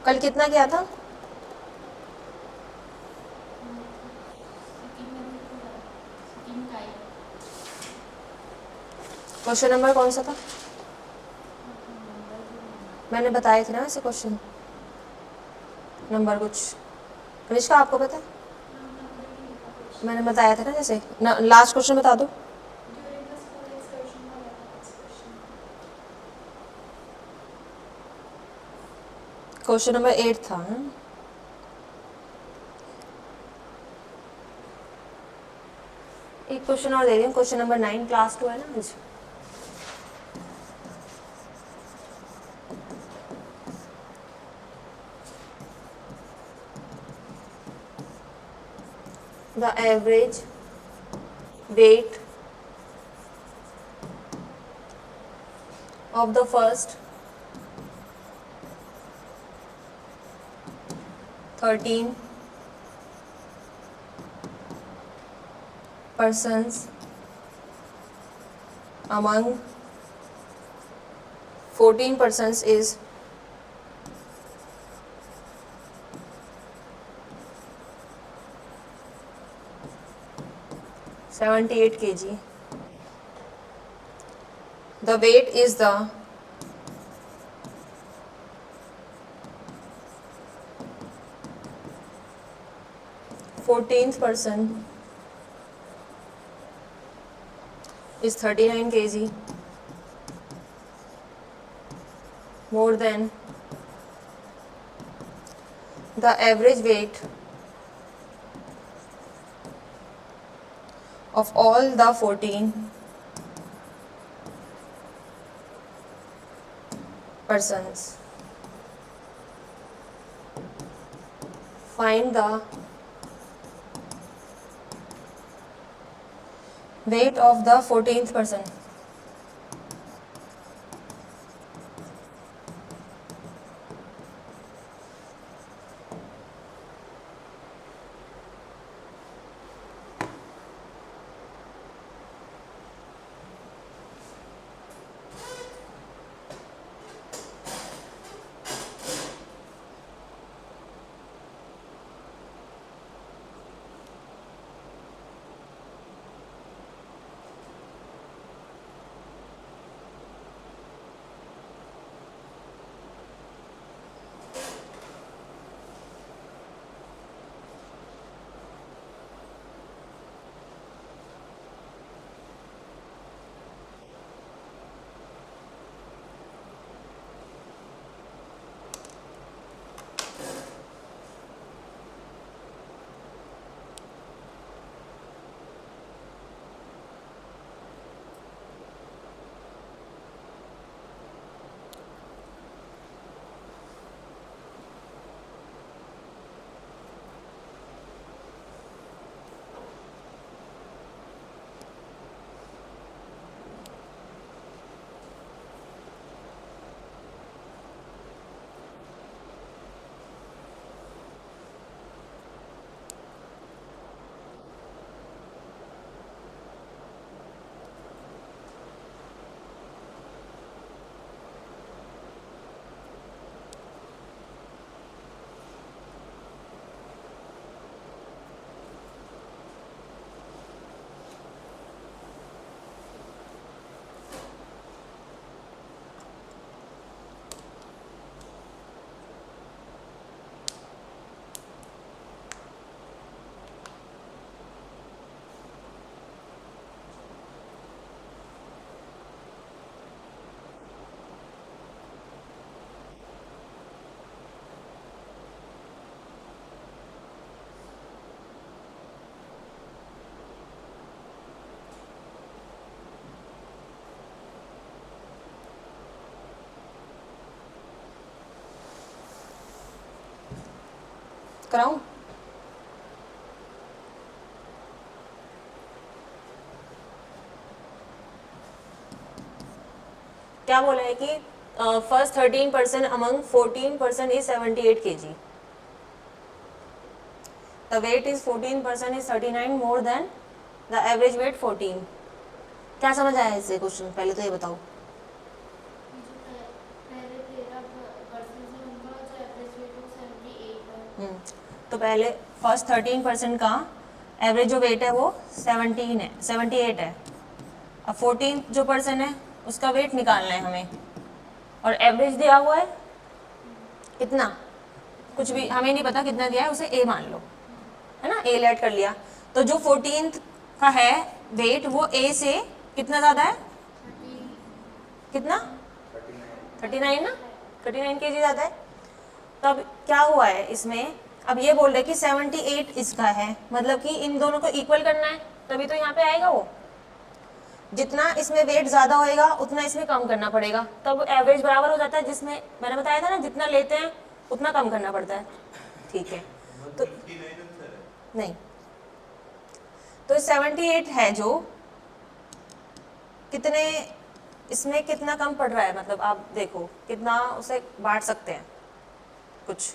कल कितना किया था? क्वेश्चन नंबर कौन सा था? मैंने बताए थे ना ऐसे क्वेश्चन नंबर कुछ। कनिष्का आपको पता है? मैंने बताया था ना, जैसे लास्ट क्वेश्चन बता दो। क्वेश्चन नंबर 8 था। एक क्वेश्चन और दे रही हूँ, क्वेश्चन नंबर 9, क्लास 2 है ना आज। The average wait of the first 13 persons among 14 persons is 78 kg. The weight is the 14th person is 39 kg more than the average weight of all the 14 persons. Find the weight of the 14th person. कराऊं? क्या बोला है कि first 13% among 14% is 78 kg. The weight is 14% is 39 more than the average weight 14. क्या समझ आया इससे question? पहले तो ये बताओ। तो पहले फर्स्ट 13% का एवरेज जो वेट है वो 78 है। अब 14 जो परसेंट है उसका वेट निकालना है हमें, और एवरेज दिया हुआ है कितना, कुछ भी हमें नहीं पता कितना दिया है, उसे ए मान लो, है ना, ए ऐड कर लिया। तो जो 14th का है वेट वो ए से कितना ज़्यादा है, कितना 39 ना, 39 kg ज़्यादा है। तब क्या हुआ है इसमें, अब ये बोल रहे कि 78 इसका है, मतलब कि इन दोनों को इक्वल करना है, तभी तो यहाँ पे आएगा वो। जितना इसमें वेट ज़्यादा होएगा उतना इसमें कम करना पड़ेगा, तब एवरेज बराबर हो जाता है, जिसमें मैंने बताया था ना जितना लेते हैं उतना कम करना पड़ता है। ठीक है, तो नहीं, तो 78 है जो कितने, इसमें कितना कम पड़ रहा है, मतलब आप देखो कितना उसे बांट सकते हैं कुछ,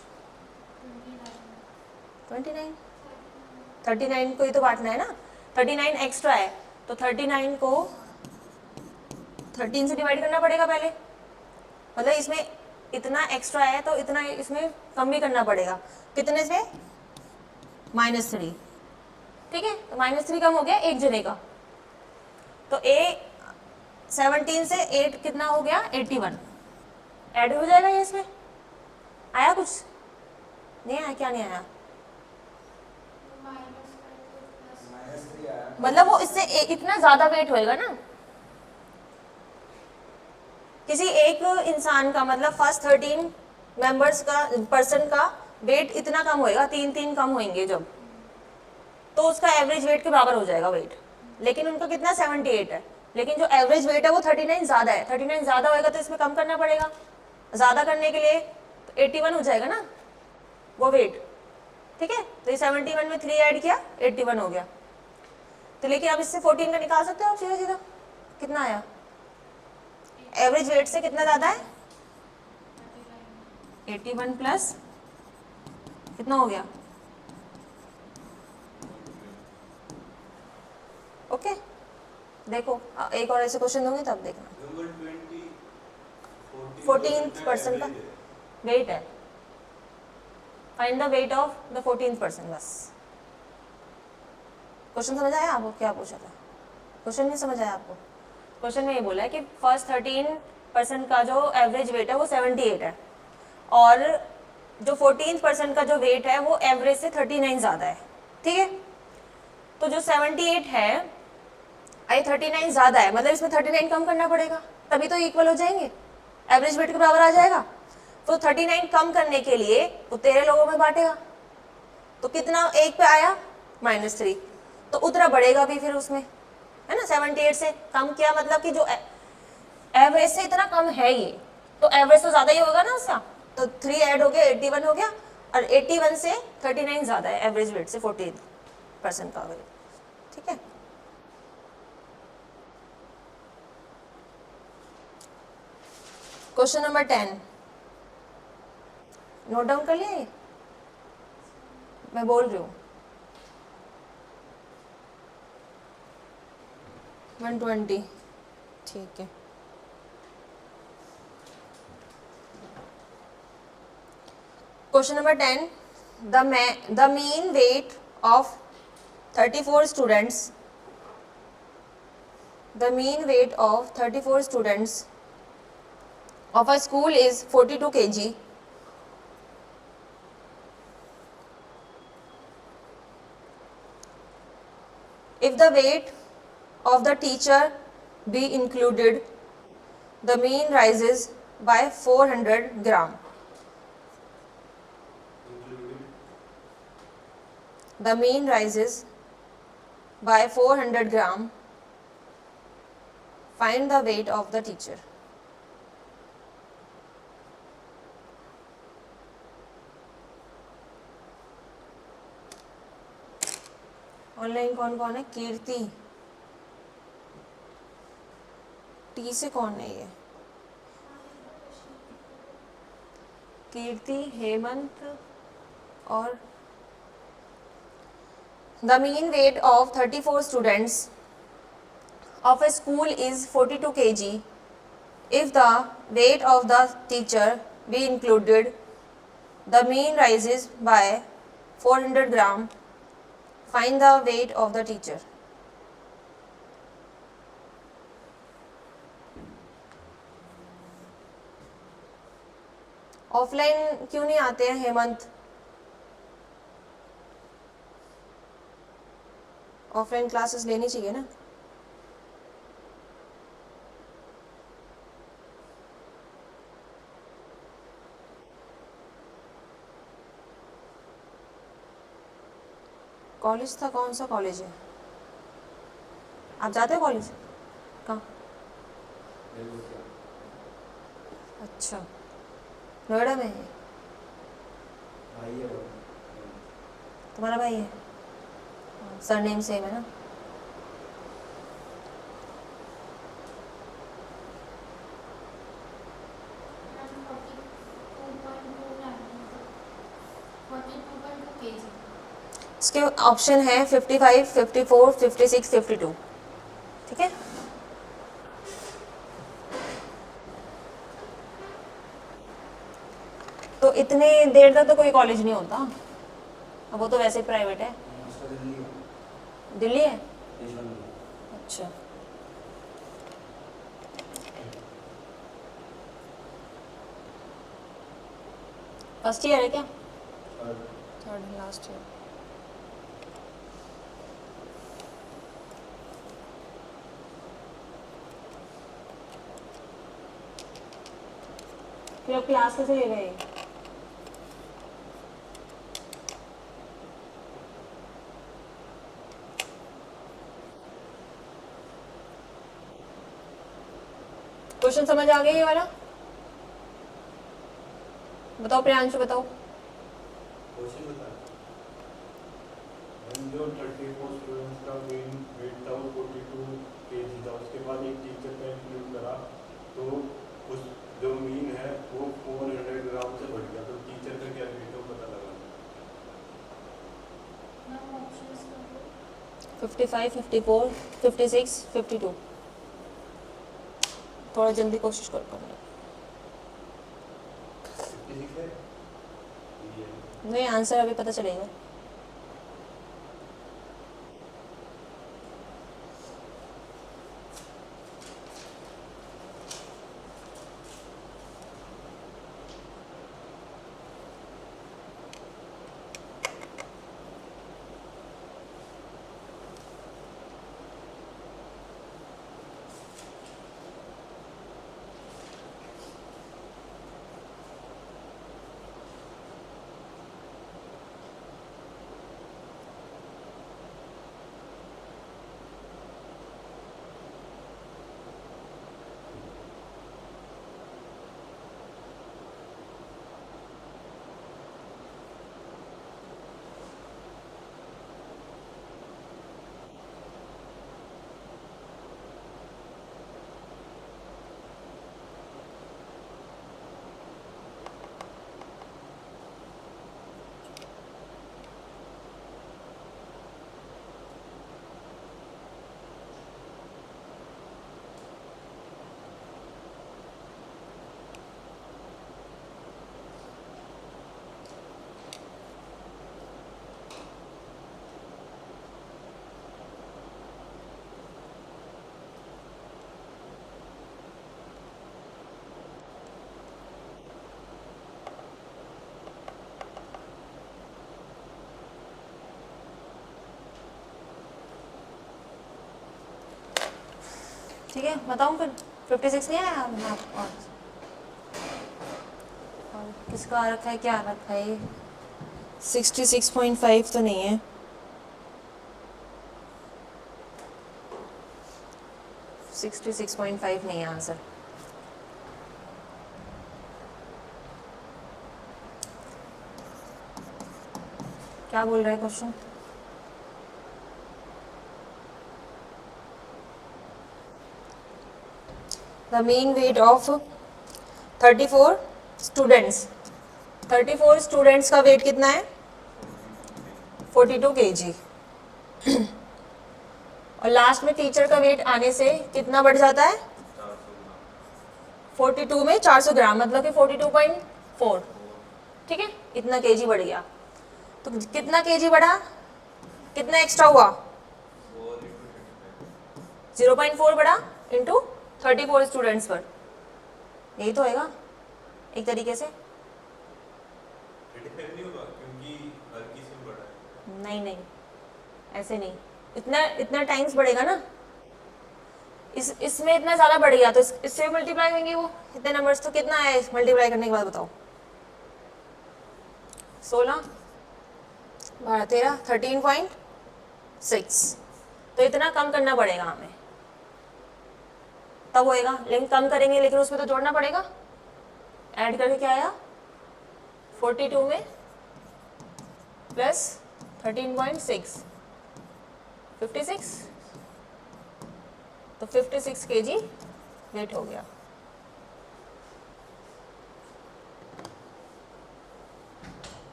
29, 39 को ही तो बांटना है ना, 39 एक्स्ट्रा है तो 39 को 13 से डिवाइड करना पड़ेगा पहले, मतलब इसमें इतना एक्स्ट्रा है तो इतना इसमें कम भी करना पड़ेगा, कितने से, -3, ठीक है, तो -3 कम हो गया एक जने का, तो ए 17 से 8 कितना हो गया 81, ऐड हो जाएगा ये इसमें, आया कुछ नहीं आया, क्या नहीं आया, मतलब वो इससे इतना ज्यादा वेट होएगा ना, किसी एक इंसान का मतलब फर्स्ट 13 मेंबर्स का पर्सन का वेट इतना कम होएगा, 3 कम होंगे जब, तो उसका एवरेज वेट के बराबर हो जाएगा वेट, लेकिन उनका कितना 78 है, लेकिन जो एवरेज वेट है वो 39 ज्यादा है, 39 ज्यादा होएगा तो इसमें कम करना पड़ेगा, ज्यादा करने के लिए तो 81 हो जाएगा ना वो वेट, ठीक है, तो ये 71 में 3 ऐड किया 81 हो गया, तो लेकिन अब इससे 14 का निकाल सकते हो आप सीधा सीधा, कितना आया, एवरेज वेट से कितना ज्यादा है 81 प्लस कितना हो गया, ओके देखो एक और ऐसे क्वेश्चन दूंगी तब देखना, 14% का वेट है, find the weight of the 14%, बस क्वेश्चन समझ आया आपको, क्या पूछा था क्वेश्चन, नहीं समझ आया आपको, क्वेश्चन में ये बोला है कि फर्स्ट 13% का जो एवरेज वेट है वो 78 है, और जो 14% का जो वेट है वो एवरेज से 39 ज्यादा है, ठीक है, तो जो 78 है आई 39 ज्यादा है, मतलब इसमें 39 कम करना पड़ेगा तभी तो इक्वल हो जाएंगे, एवरेज वेट के बराबर आ जाएगा, तो 39 कम करने के लिए वो 13 लोगों में बांटेगा, तो कितना एक पे आया -3, तो उतना बढ़ेगा भी फिर उसमें, है ना, 78 से कम किया मतलब कि जो एवरेज से इतना कम है ये, तो एवरेज तो ज्यादा ही होगा ना उसका, तो 3 ऐड हो गया 81 हो गया, और 81 से 39 ज्यादा है एवरेज वेट से 14% का वेट, ठीक है। क्वेश्चन नंबर 10 नोट डाउन कर लिए, मैं बोल रही हूँ 120, ठीक है। Question number 10, the mean weight of 34 students, the mean weight of 34 students of a school is 42 kg. If the weight of the teacher be included, the mean rises by 400 gram. The mean rises by 400 gram. Find the weight of the teacher. Online कौन कौन है, कीर्ति, T से कौन है ये, कीर्ति, हेमंत और the mean weight of 34 students of a school is 42 kg. If the weight of the teacher be included, the mean rises by 400 gram, find the weight of the teacher. Offline क्यों नहीं आते हैं Hemant? Offline classes लेनी चाहिए ना। College था, कौन सा कॉलेज है? आप जाते हो कॉलेज? कहाँ? अच्छा, नोएडा में है। तुम्हारा भाई है? सरनेम सेम है ना। इसके ऑप्शन है 55, 54, 56, 52। ठीक है, तो इतने देर तक तो कोई कॉलेज नहीं होता। अब वो तो वैसे प्राइवेट है। दिल्ली है? अच्छा, फर्स्ट ईयर है क्या? Third last year. फिर अब क्लास कैसे ले रहे हैं? क्वेश्चन समझ आ गया ये वाला? बताओ प्रियांशु, बताओ। क्वेश्चन बता। जो 34 स्टूडेंट्स का वेट था वो 42 केजी था, उसके बाद एक टीचर का इंक्लूड करा तो उस जो मीन है वो 400 ग्राम से बढ़ गया, तो टीचर का क्या वेट है वो पता लगा। 55, 54, 56, 52। थोड़ा जल्दी कोशिश करो करने। 56 है ये। नहीं, आंसर अभी पता चलेगा। ठीक है, बताऊँ फिर? 56 नहीं आया और किसका आ रखा है, क्या आ रखा है? 66.5 तो नहीं है। 66.5 नहीं है आंसर। क्या बोल रहा है question? The mean weight of 34 students. 34 students का वेट कितना है? 42 kg। और लास्ट में टीचर का वेट आने से कितना बढ़ जाता है? 42 में 400 ग्राम, मतलब कि 42.4। ठीक है, इतना केजी बढ़ गया। तो कितना केजी बढ़ा, कितना एक्स्ट्रा हुआ, 0.4 बढ़ा इंटू 34 स्टूडेंट्स पर, यही तो होगा एक तरीके से। 35 नहीं होगा क्योंकि हर किसी में बढ़ा है। नहीं नहीं, ऐसे नहीं, इतना इतना टाइम्स बढ़ेगा ना, इसमें इतना ज़्यादा बढ़ गया तो इससे मल्टीप्लाई होंगे वो इतने नंबर्स। तो कितना है मल्टीप्लाई करने के बाद बताओ, 16 12 13 13.6। तो इतना कम करना पड़ेगा हमें, तब होएगा। लेकिन कम करेंगे लेकिन उसमें तो जोड़ना पड़ेगा। ऐड करके क्या आया, 42 में प्लस 13.6 56। तो 56 केजी वेट हो गया।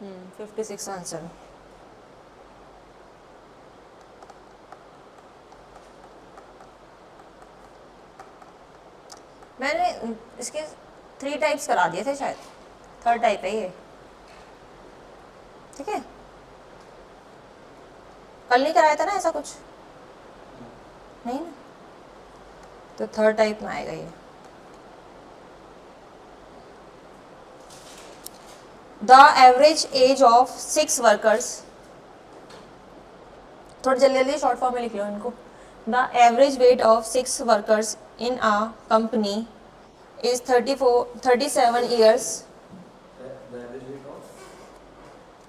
हम्म, 56 आंसर। मैंने इसके 3 टाइप्स करा दिए थे शायद, 3rd टाइप है ये, ठीक है। कल नहीं कराया था ना ऐसा कुछ, नहीं ना, तो 3rd टाइप में आएगा ये। The average age of 6 workers, थोड़ा जल्दी जल्दी शॉर्ट फॉर्म में लिख लो इनको। The average weight of 6 workers in a company is 37 years. The average weight of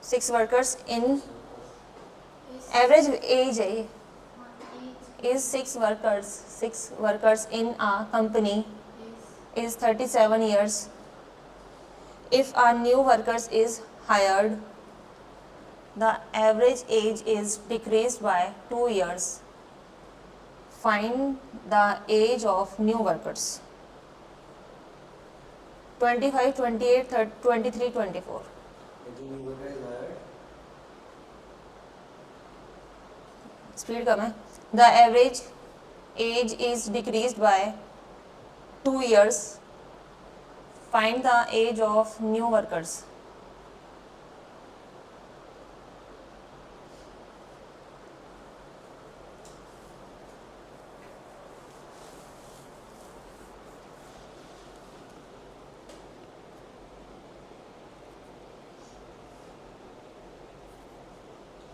6 workers in average age है ये, is 6 workers in a company is 37 years. If a new workers is hired, the average age is decreased by 2 years. Find the age of new workers. 25, 28, 30, 23, 24. the new worker is hired. Speed कम है। The average age is decreased by 2 years. Find the age of new workers.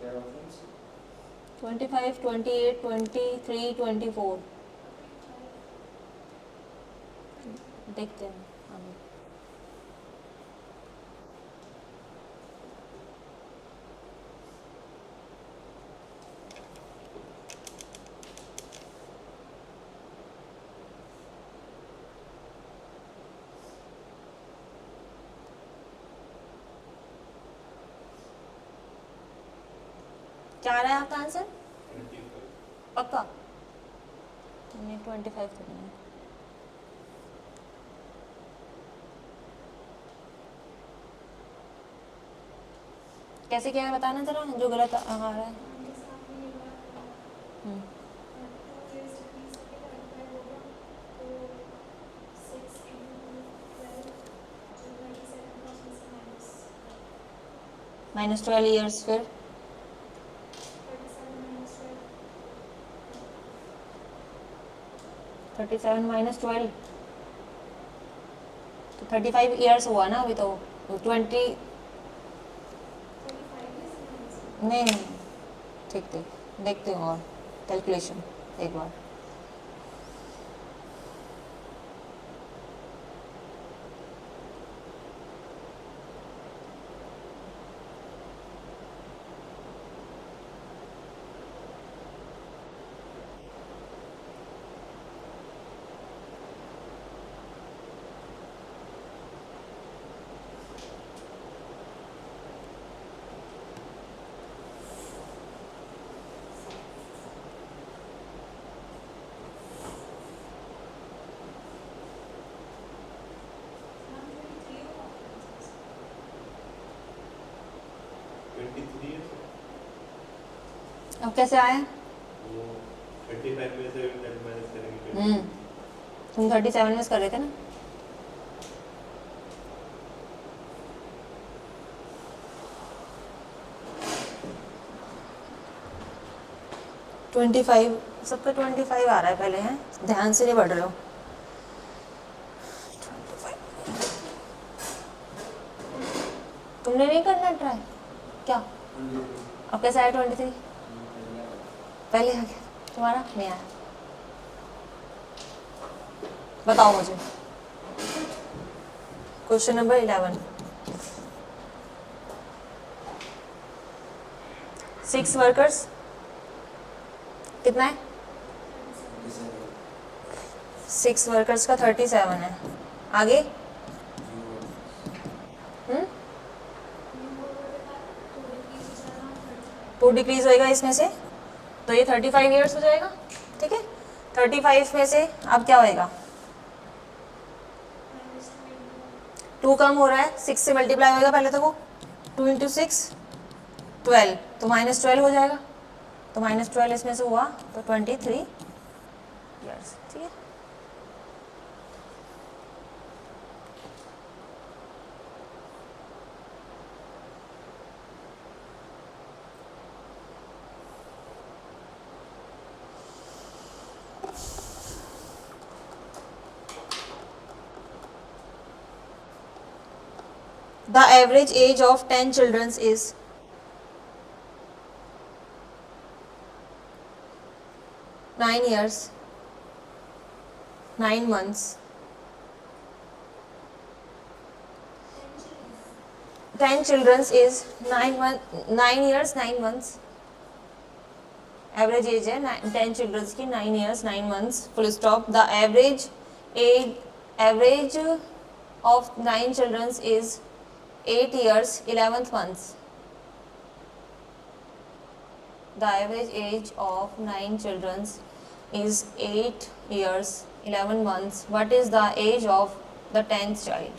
क्या options? 25, 28, 23, 24. देखते हैं आगे। क्या आ रहा है आपका आंसर, 25। पक्का? नहीं 25 तो नहीं है। कैसे क्या है बताना जरा, जो गलत आ रहा है। हम्म, -12 ईयर्स, फिर 37 - 12 तो 35 ईयर्स हुआ ना अभी तो। 20 नहीं नहीं, ठीक ठीक देखते हो और कैलकुलेशन एक बार। ट्वेंटी थ्री है अब कैसे आया, वो नेट मैनेज करेंगे। तुम 37 में कर रहे थे ना। ट्वेंटी फाइव सबका 25 आ रहा है पहले, हैं ध्यान से नहीं पढ़ रहे हो। 25 तुमने नहीं करना ट्राई क्या? अब कैसे आया 23? पहले आ गया तुम्हारा, नहीं आया। बताओ मुझे क्वेश्चन नंबर 11। 6 वर्कर्स कितना है? 6 वर्कर्स का 37 है। आगे 2 डिक्रीज होएगा इसमें से, तो ये 35 ईयर्स हो जाएगा। ठीक है, 35 में से अब क्या होएगा? 2 कम हो रहा है, 6 से मल्टीप्लाई होएगा पहले तो वो 2 इंटू 6 12, तो -12 हो जाएगा। तो -12 इसमें से हुआ तो 23 ईयर्स। ठीक है, the average age of 10 children is 9 years 9 months 10 children is 9 years 9 months। Average age है 10 चिल्ड्रंस की 9 years 9 months full stop. The average of 9 childrens is 8 years 11 months। The average age of 9 children is 8 years 11 months. What is the age of the 10th child?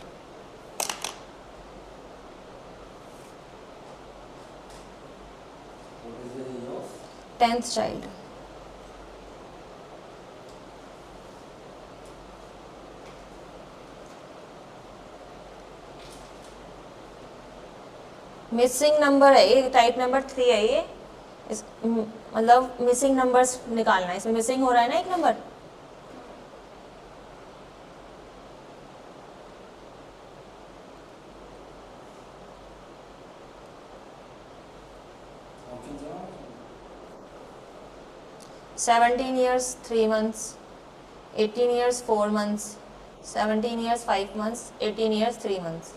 What is the age of? 10th child. Missing number है ये, type number 3 है ये। मतलब missing numbers निकालना है, इसमें missing हो रहा है ना एक number. Options are 17 years 3 months, 18 years 4 months, 17 years 5 months, 18 years 3 months।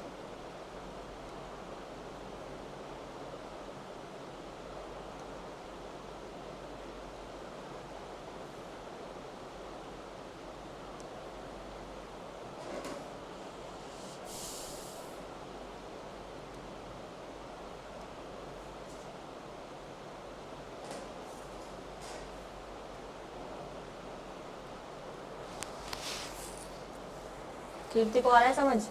कीर्ति को आ रहा है समझ?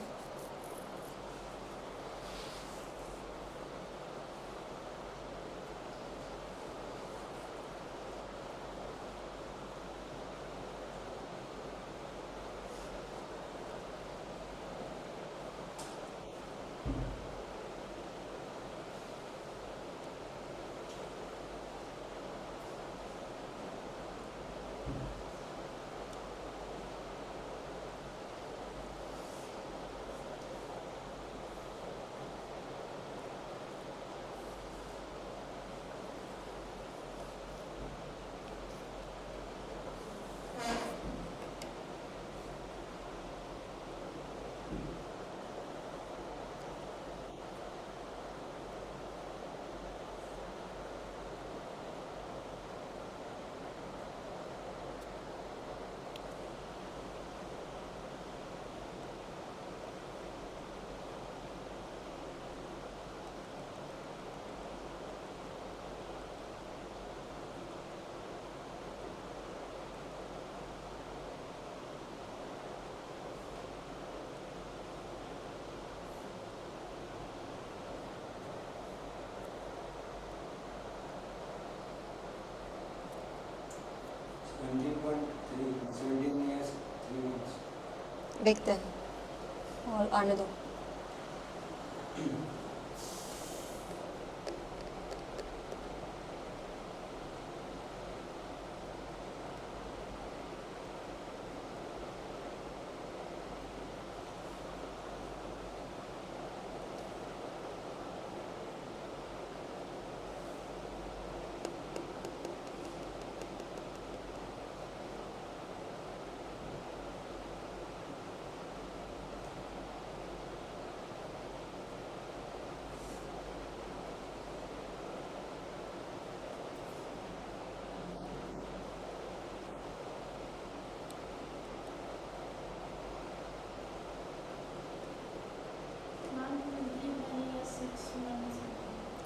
देखते हैं और आने दो।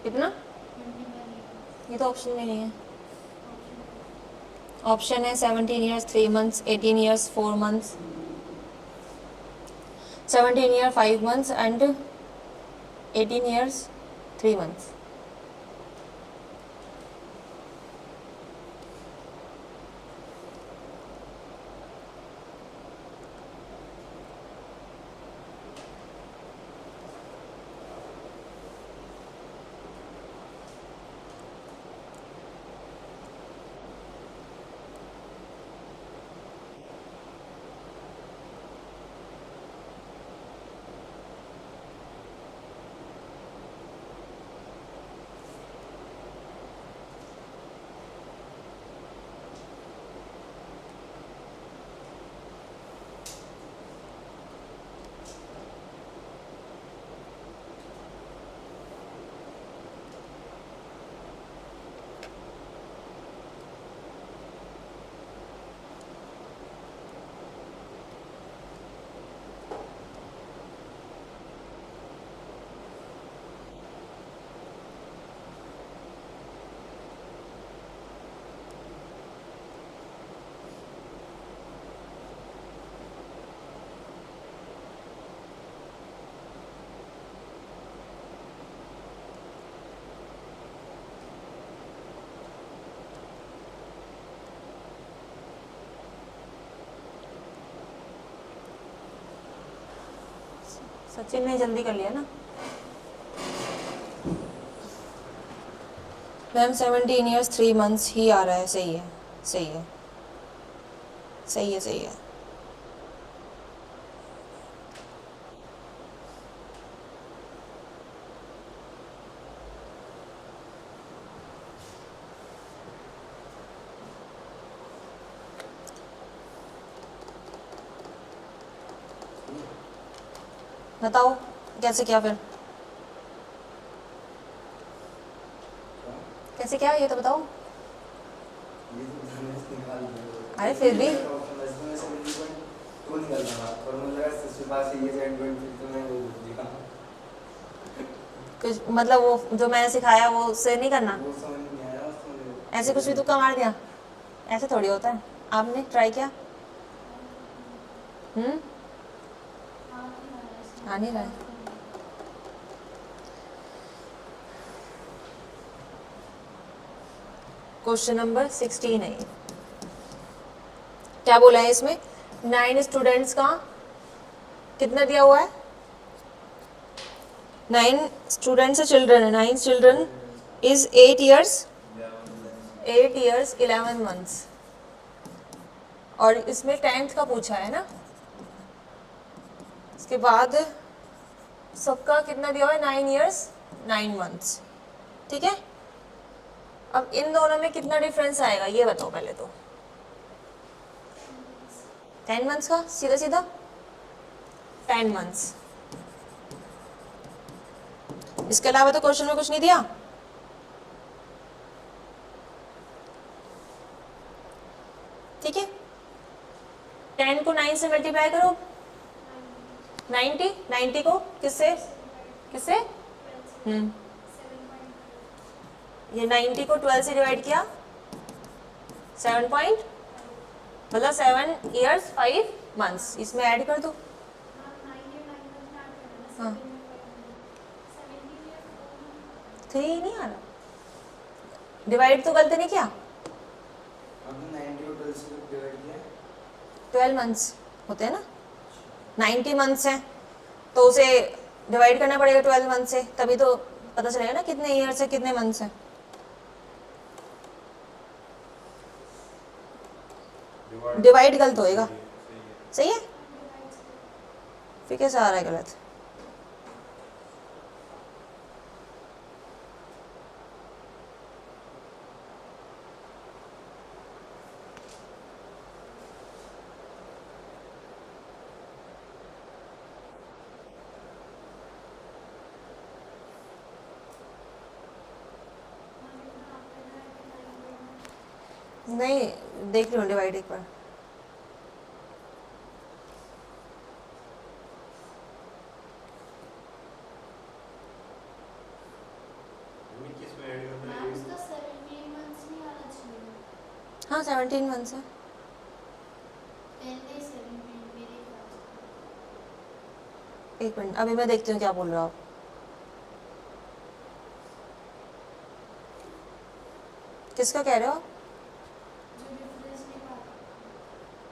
कितना? ये तो ऑप्शन में नहीं है। ऑप्शन है 17 years 3 months, 18 years 4 months, 17 year 5 months and 18 years 3 months. Sachin ने जल्दी कर लिया ना मैम। 17 ईयर्स 3 मंथ्स ही आ रहा है। सही है, सही है, सही है, सही है। बताओ कैसे किया फिर? कैसे क्या ये तो बताओ। ये तो मैंने निकाल दिया। अरे फिर भी तो निकाल रहा और मुझे लगा इसके पास ये सेंड पॉइंट फिर तो मैं वो दिखा कुछ मतलब वो जो मैंने सिखाया वो उससे नहीं करना। वो समझ नहीं आया उसमें। ऐसे कुछ भी तुक्का मार दिया, ऐसे थोड़ी होता है। आपने ट्राई किया? आ नहीं रहा है। क्वेश्चन नंबर 16 है ये। क्या बोला है इसमें? 9 स्टूडेंट्स का कितना दिया हुआ है? 9 स्टूडेंट्स चिल्ड्रन है। 9 चिल्ड्रन इज 8 ईयर्स 11 मंथ्स। और इसमें 10th का पूछा है ना। इसके बाद सबका कितना दिया हुआ है? 9 ईयर्स 9 मंथ्स। ठीक है, अब इन दोनों में कितना डिफरेंस आएगा ये बताओ पहले तो। 10 मंथ्स का सीधा सीधा 10 मंथ्स। इसके अलावा तो क्वेश्चन में कुछ नहीं दिया। ठीक है, 10 को 9 से मल्टीप्लाई करो। 90 को किससे किससे? ये 90 को 12 से डिवाइड किया 7 पॉइंट, मतलब 7 ईयर्स 5 मंथ्स। इसमें ऐड कर दो। हाँ 3 नहीं आ रहा। डिवाइड तो गलत नहीं किया। हमने 90 को 12 से डिवाइड किया। 12 मंथ्स होते हैं ना। 90 मंथ्स हैं, तो उसे डिवाइड करना पड़ेगा 12 मंथ से, तभी तो पता चलेगा ना कितने ईयर्स है कितने मंथ्स हैं। डिवाइड गलत होएगा, सही है? फिर कैसे आ रहा है गलत? नहीं, देख लो डिवाइड एक बार। किसमें ऐड करना मैम है? इसका 17 मंथ्स नहीं आना चाहिए। हाँ 17 मंथ्स है। पहले 17 मेरे ख्याल से। एक मिनट, अभी मैं देखती हूँ क्या बोल रहे हो आप। किसका कह रहे हो? जो डिफरेंस निकाल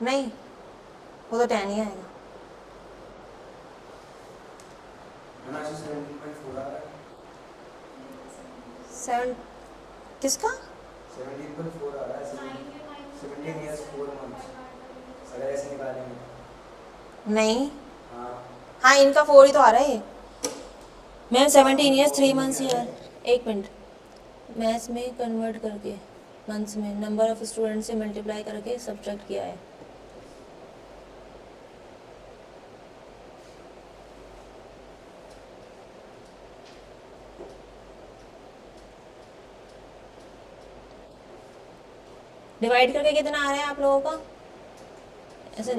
नहीं, वो तो 10 ही आएगा। मैम ऐसे 17.4 आ रहा है। 7 किसका? 17.4 आ रहा है। 17 years 4 months अगर ऐसे निकालेंगे। नहीं, हाँ हाँ इनका 4 ही तो आ रहा है ये। मैम 17 ईयर्स 3 मंथ्स ही है। एक मिनट, मैथ्स में कन्वर्ट करके मंथ्स में नंबर ऑफ स्टूडेंट से मल्टीप्लाई करके सब्ट्रैक्ट किया है। डिवाइड करके कितना आ रहा है आप लोगों का? ऐसे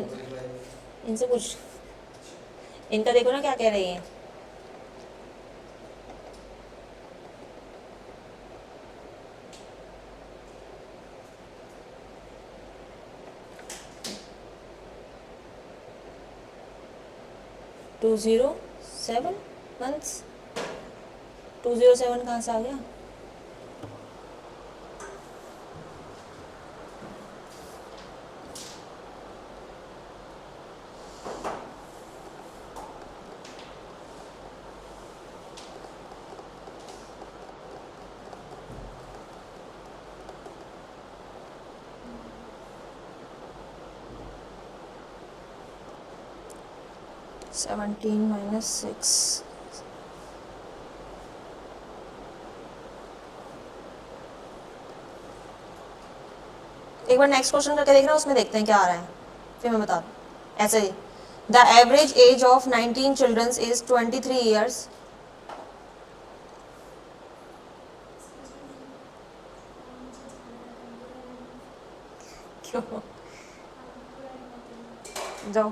इनसे पूछ, इनका देखो ना क्या कह रही है। To 207 months. 207 कहाँ से आ गया? -6। एक बार नेक्स्ट क्वेश्चन करके देखना, उसमें देखते हैं क्या आ रहा है, फिर मैं बता दूँ। ऐसे ही the average age of 19 childrens is 23 years. क्यों? जाओ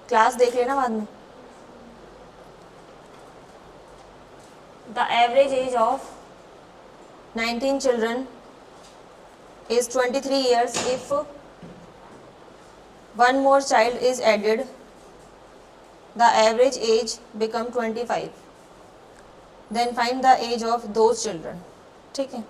क्लास देख लेना बाद में। The average age of 19 children is 23 years. If one more child is added, the average age become 25. Then find the age of those children. ठीक है।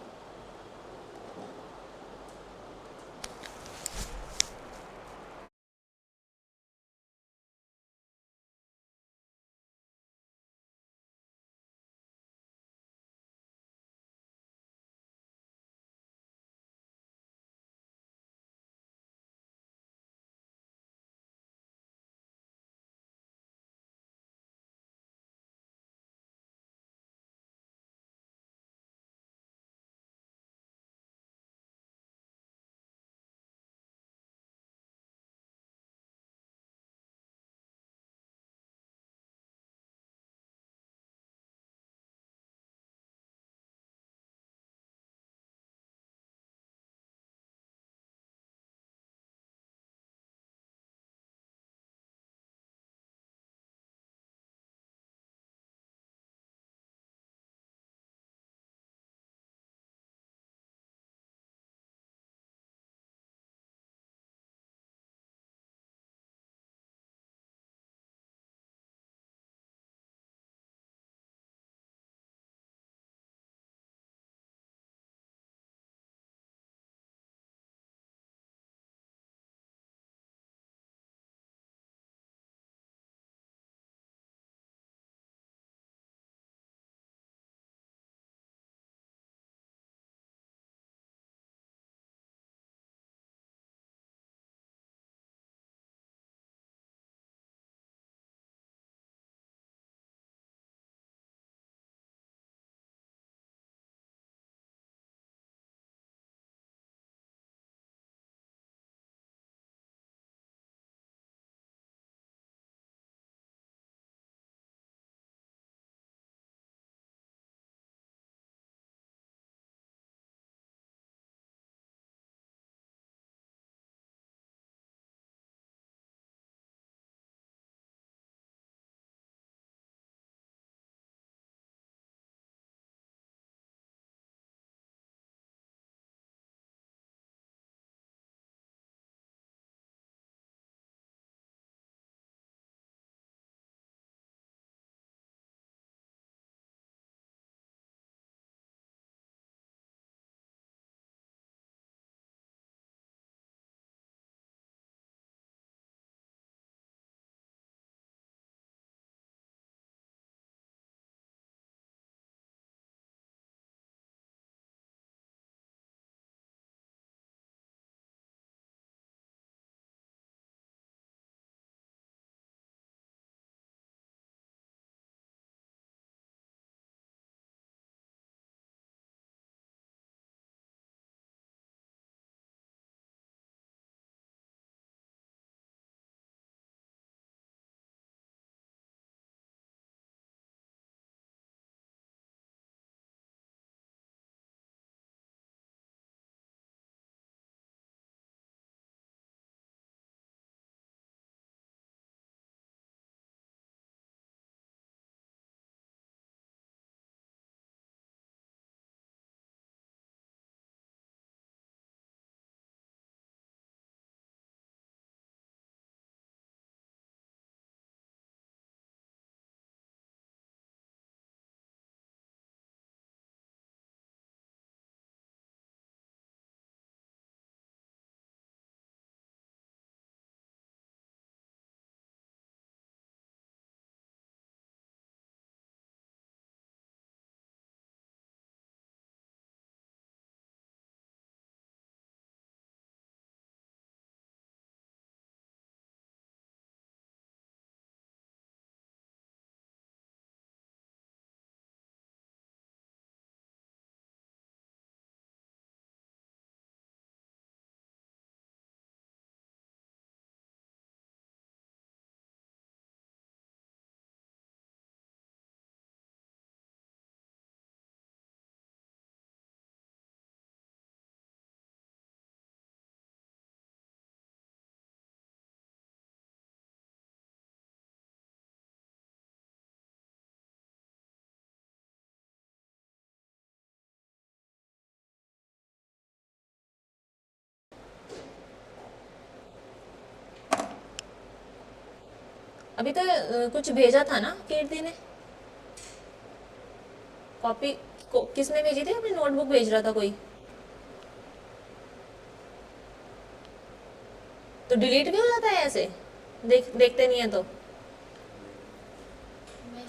अभी तो कुछ भेजा था ना कीर्ति ने, कॉपी किसने भेजी थी? अपनी नोटबुक भेज रहा था कोई, तो डिलीट भी हो जाता है ऐसे, देखते नहीं है तो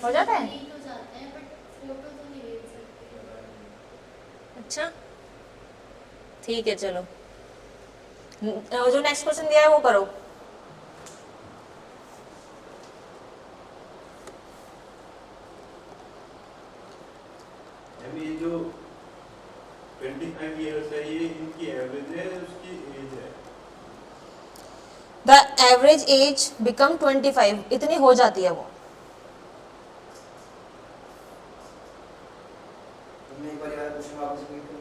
हो जाता है? Delete हो जाते हैं बट फोटो तो नहीं भेज सकते। अच्छा ठीक है चलो, जो नेक्स्ट क्वेश्चन दिया है वो करो। यानी ये जो 25 ईयर्स है ये इनकी एवरेज है, उसकी एज है। द एवरेज एज बिकम 25, इतनी हो जाती है वो। तुमने एक बार यार क्वेश्चन वापस रिपीट करो।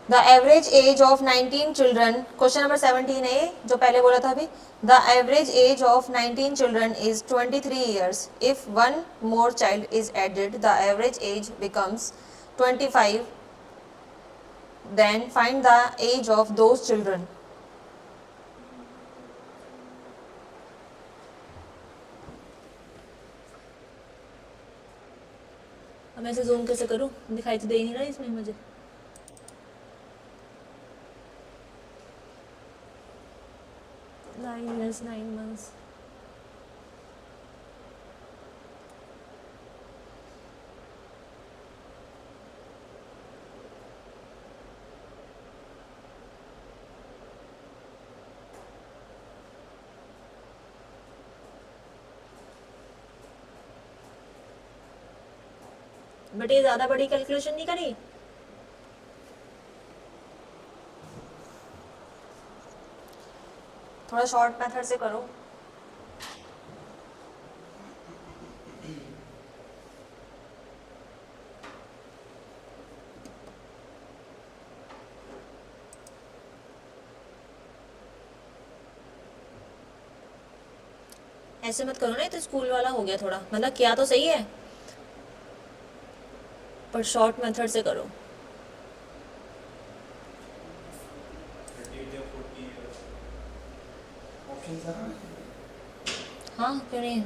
The average age of 19 children, question number 17 है ये, जो पहले बोला था अभी। The average age of 19 children is 23 years. If one more child is added the average age becomes 25, then find the age of those children. अब मैं इसे जूम कैसे करूं? दिखाई तो दे ही नहीं रहा इसमें मुझे। Nine years, 9 months. बट ये ज्यादा बड़ी कैलकुलेशन नहीं करी। थोड़ा शॉर्ट मेथड से करो। ऐसे मत करो ना, ये तो स्कूल वाला हो गया थोड़ा, मतलब किया तो सही है पर शॉर्ट मेथड से करो। 38 या 40 ईयर्स। ऑप्शन था ना? हाँ क्यों नहीं,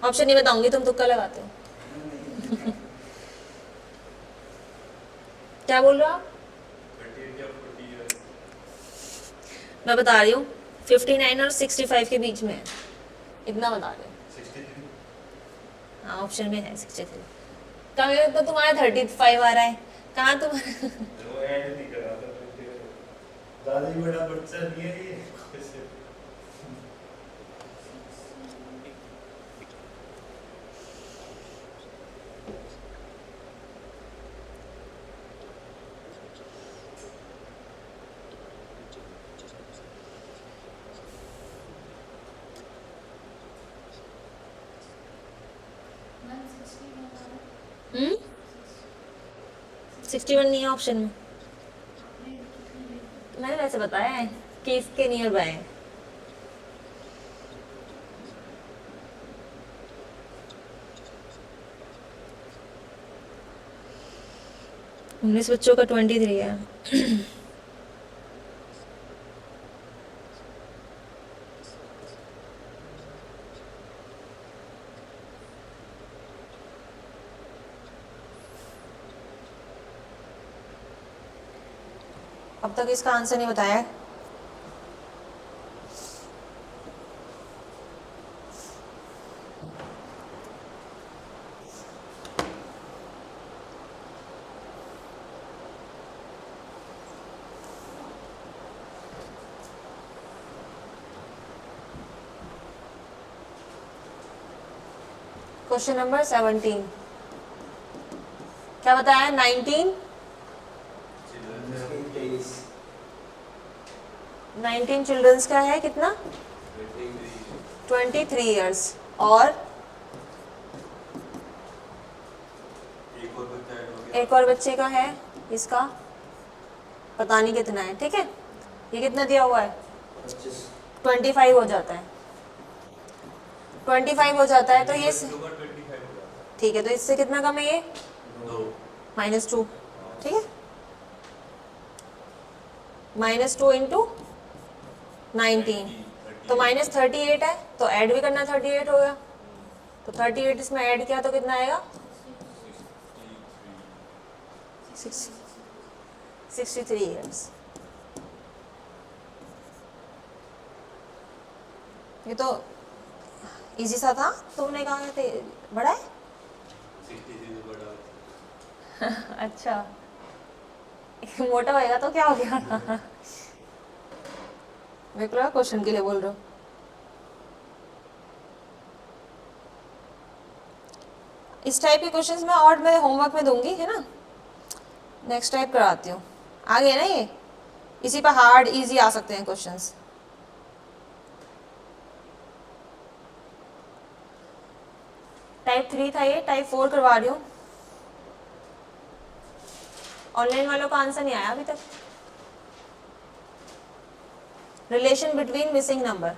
ऑप्शन नहीं बताऊंगी, तुम तुक्का लगाते हो। क्या बोल रहे हो आप? 38 या 40 ईयर्स। मैं बता रही हूँ 59 और 65 के बीच में है, इतना बता रही हूँ। 63। हाँ ऑप्शन में है 63। कहाँ तो तुम्हारा 35 आ रहा है, कहाँ तुम्हारा? वो ऐड नहीं करा था तो ज़्यादा ही बड़ा बच्चा नहीं है ये। हम्म 61 नहीं है ऑप्शन में, मैंने वैसे बताया है कि इसके नियर बाय है। 19 बच्चों का 23 है। अब तक इसका आंसर नहीं बताया है। क्वेश्चन नंबर 17 क्या बताया? 19 चिल्ड्रंस का है कितना? 23 ईयर्स। और एक और बच्चे का है, इसका पता नहीं कितना है। ठीक है, ये कितना दिया हुआ है? 25 हो जाता है। 25 हो जाता है तो ये ठीक है, तो इससे कितना कम है ये? -2। ठीक है, -2 इंटू 19 तो -38 है, तो ऐड भी करना 38 होगा, तो 38 इसमें ऐड किया तो कितना आएगा 63 ईयर्स। ये तो इजी सा था, तुमने कहा थे बड़ा है। 63 से बड़ा अच्छा मोटा होएगा तो क्या हो गया मेरे को लगा क्वेश्चन के लिए बोल रहे हो। इस टाइप के क्वेश्चंस मैं और मेरे होमवर्क में दूंगी, है ना, नेक्स्ट टाइप कराती हूँ। आगे ना ये इसी पर हार्ड इजी आ सकते हैं क्वेश्चंस। टाइप 3 था ये, टाइप 4 करवा रही हूँ। ऑनलाइन वालों का आंसर नहीं आया अभी तक। Relation between missing number.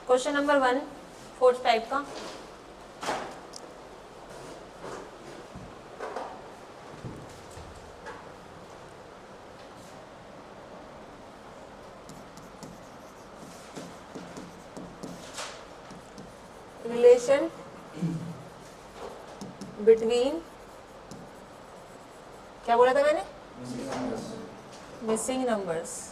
Question number 1 fourth type का। रिलेशन बिटवीन, क्या बोला था मैंने, missing numbers.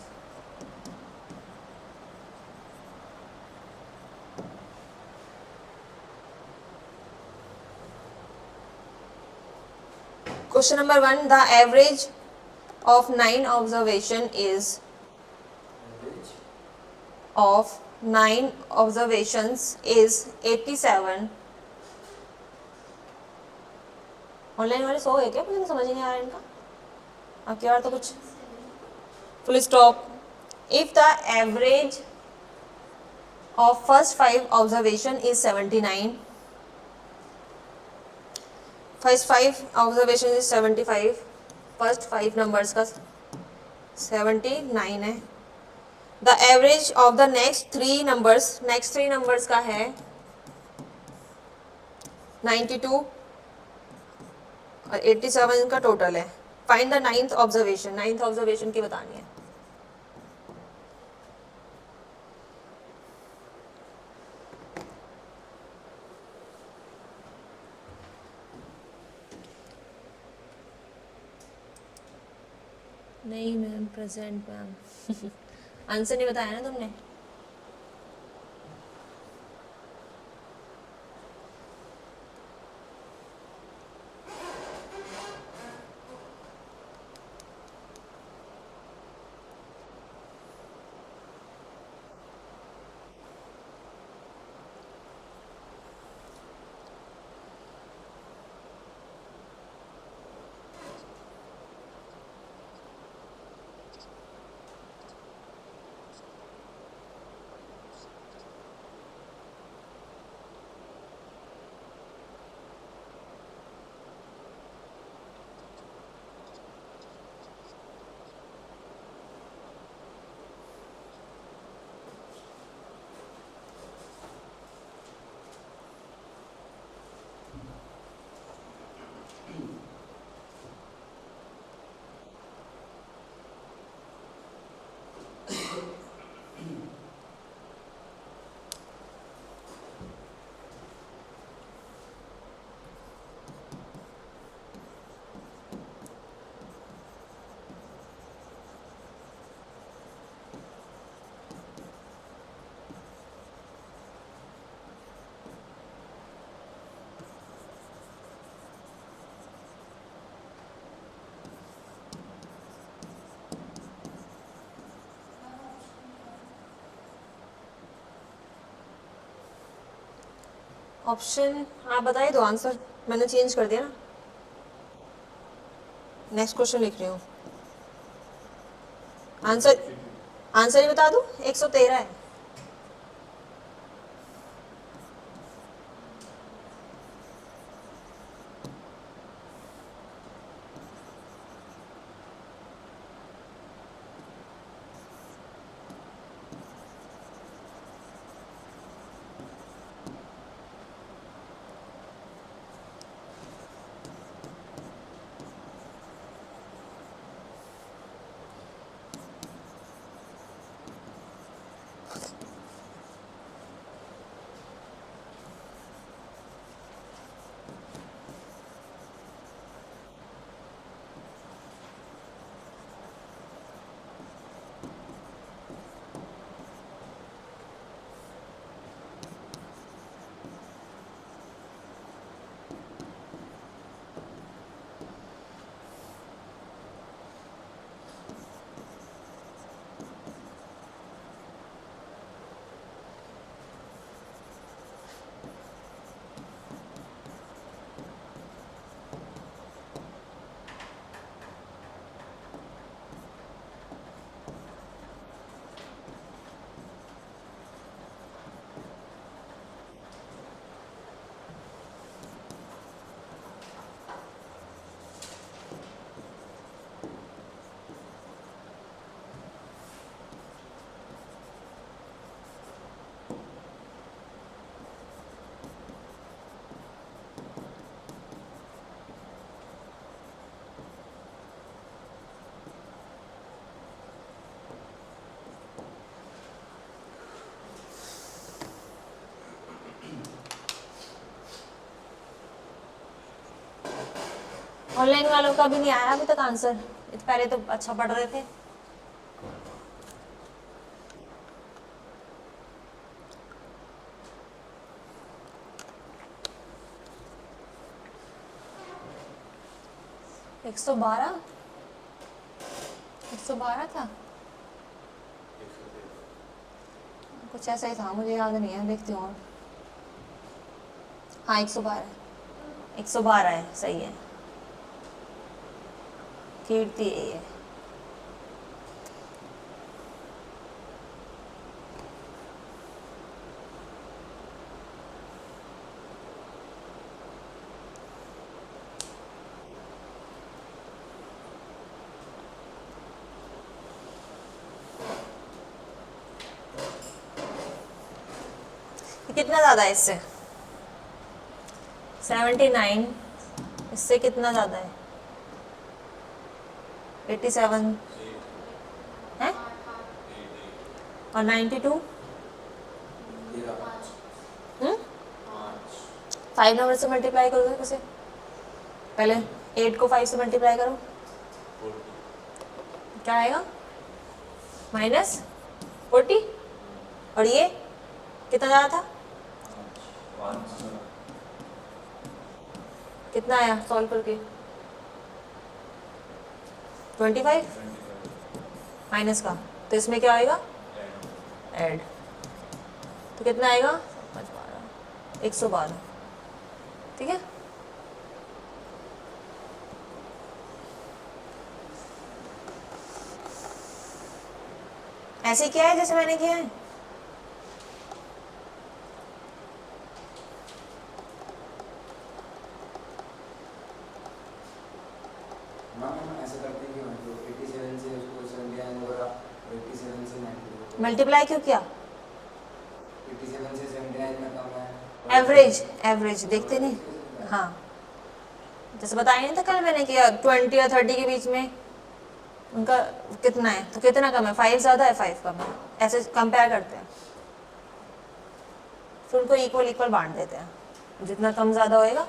Question number 1, the average of 9 observation is average of 9 observations is 87। Online वाले सो गए क्या, मुझे समझ नहीं आ रहा है इनका। आपके यार तो कुछ full stop. If the average of first 5 observation is 79, first 5 observation is 75, first 5 numbers का 79 है। The average of the next 3 numbers, next 3 numbers का है 92 और 87 इनका टोटल है। Find the 9th observation, 9th observation की बतानी है। नहीं मैम, प्रेजेंट मैम आंसर नहीं बताया ना तुमने। ऑप्शन आप बताइए दो आंसर, मैंने चेंज कर दिया ना। नेक्स्ट क्वेश्चन लिख रही हूँ। आंसर आंसर ही बता दूँ, 113 है। ऑनलाइन वालों का भी नहीं आया अभी तक आंसर, पहले तो अच्छा पढ़ रहे थे। एक 112 था, कुछ ऐसा ही था, मुझे याद नहीं है, देखती हूँ और। हाँ 112 है, सही है। कीर्ति यही है। कितना ज़्यादा है इससे? 79, इससे कितना ज़्यादा है? 87 है, और 92 5 नंबर से मल्टीप्लाई करोगे कैसे? पहले 8 को 5 से मल्टीप्लाई करो, क्या आएगा? -40। और ये कितना ज़्यादा था? कितना आया सॉल्व करके? 25 माइनस का, तो इसमें क्या आएगा? ऐड। तो कितना आएगा? 112। ठीक है। ऐसे किया है जैसे मैंने किया है। ऐसे करते हैं कि मतलब 87 से उसको 79 वगैरह, 87 से 90। मल्टीप्लाई क्यों किया? 87 से 79 में कम है। एवरेज देखते नहीं। हाँ जैसे बताया नहीं था कल मैंने किया 20 और 30 के बीच में उनका कितना है, तो कितना कम है? 5 ज़्यादा है, 5 कम है, ऐसे कंपेयर करते हैं, फिर उनको इक्वल बांट देते हैं, जितना कम ज़्यादा होएगा।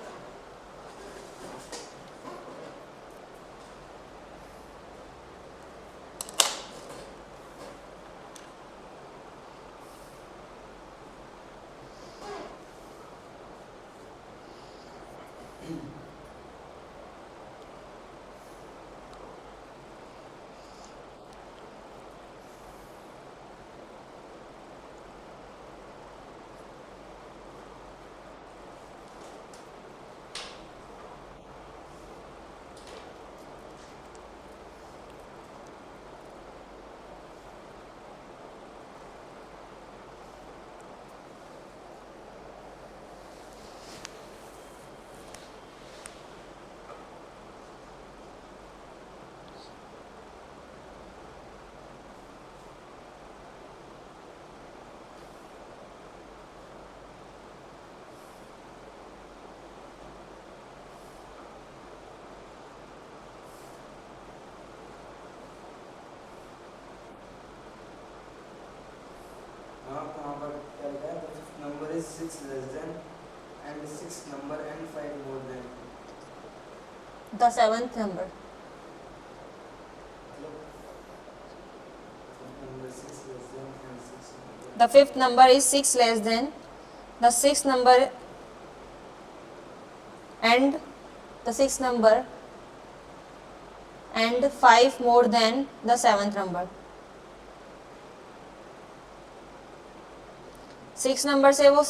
हाँ कहाँ पर क्या लिखा है? The fifth number is 6 less than and the sixth number and 5 more than. The seventh number, the fifth number is 6 less than the sixth number and the sixth number and 5 more than the seventh number। 6 number से वो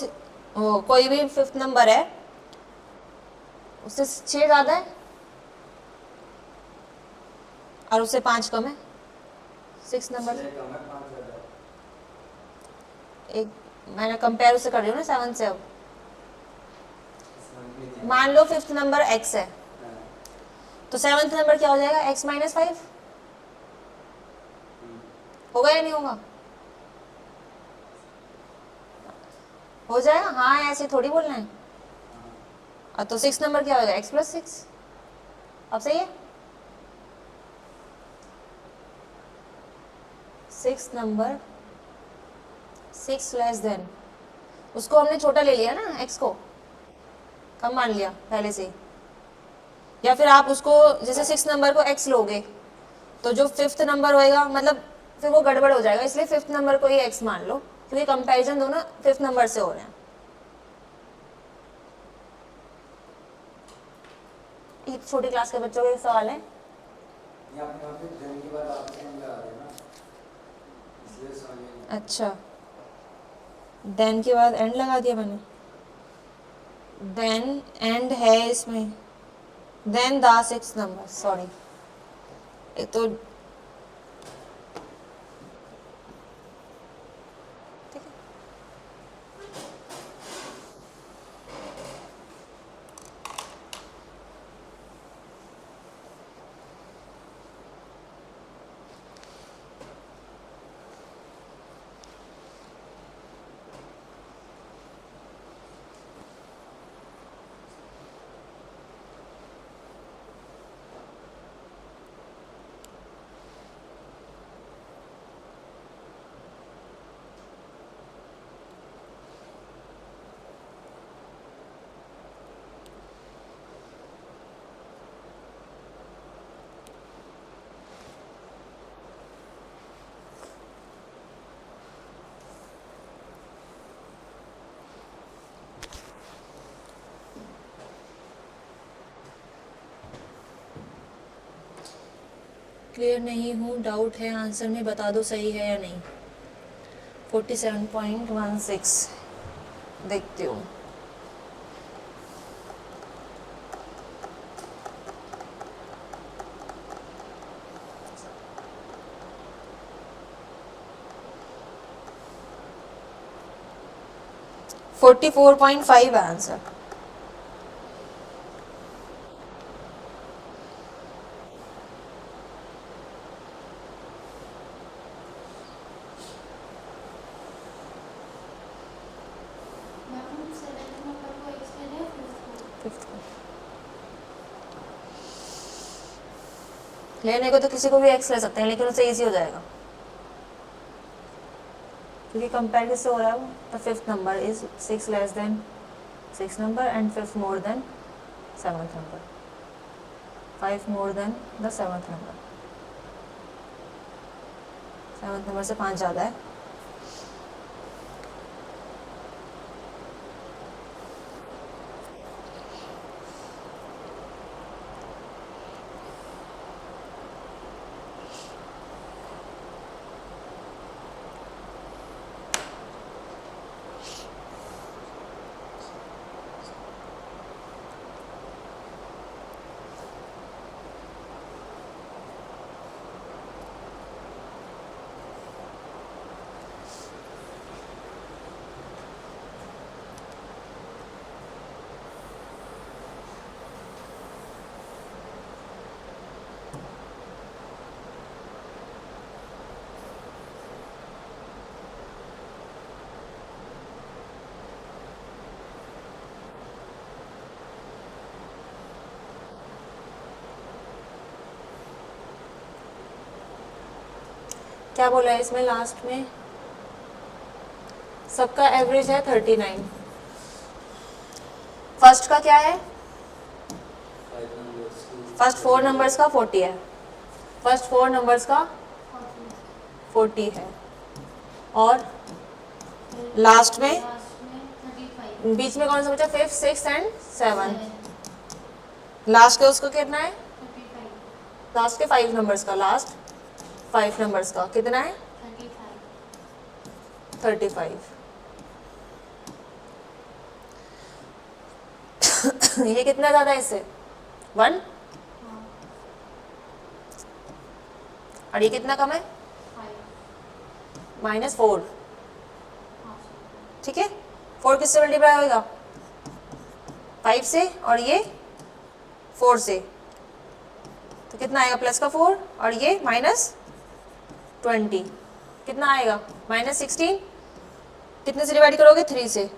कोई भी fifth number है उससे 6 ज़्यादा है और उससे 5 कम है। 6 नंबर से एक मैंने कंपेयर उससे कर रही हूँ ना 7 से। अब मान लो फिफ्थ नंबर x है तो सेवन्थ नंबर क्या हो जाएगा? x - 5 होगा या नहीं होगा? हो जाएगा। हाँ ऐसे थोड़ी बोलना है। तो 6 नंबर क्या होगा? x + 6। अब सही है। 6 नंबर 6 लेस देन, उसको हमने छोटा ले लिया ना, x को कम मान लिया पहले से ही। या फिर आप उसको जैसे 6 नंबर को x लोगे तो जो 5th नंबर होएगा मतलब फिर वो गड़बड़ हो जाएगा, इसलिए 5th नंबर को ही x मान लो क्योंकि कंपैरिजन दोनों 5th नंबर से हो रहे हैं। ये छोटी क्लास के बच्चों के सवाल है। ये आपने वहाँ पे देन के बाद आपने एंड लगा दिया ना, इसलिए समझ में नहीं। अच्छा, देन के बाद एंड लगा दिया मैंने, देन एंड है इसमें, then the 6th number, sorry एक तो ठीक है। क्लियर नहीं हूँ, डाउट है आंसर में, बता दो सही है या नहीं। 47.16 देखती हूँ। फोर्टी 4.5 है आंसर। मैम 7th नंबर को x ले लें, 5th को। लेने को तो किसी को भी x ले सकते हैं लेकिन उससे इजी हो जाएगा क्योंकि कंपेयर किससे हो रहा है वो, the 5th number is 6 less than 6 number and 5th more than 7th number, 5 more than the 7th number, 7th number से 5 ज़्यादा है। क्या बोला है इसमें लास्ट में, सबका एवरेज है 39, फर्स्ट का क्या है, फर्स्ट 4 नंबर्स का 40 है, फर्स्ट 4 नंबर्स का 40 है, और लास्ट में 35। बीच में कौन सा बचा, 5th 6th and 7th, last के उसको कितना है, 35। लास्ट के 5 नंबर्स का, लास्ट 5 नंबर्स का कितना है, 35। ये कितना ज़्यादा है इससे, 1, और ये कितना कम है, -4, ठीक है। 4 किससे मल्टीप्लाई होगा, 5 से, और ये 4 से, तो कितना आएगा, प्लस का 4 और ये -20, कितना आएगा, -16, कितने से डिवाइड करोगे, 3 से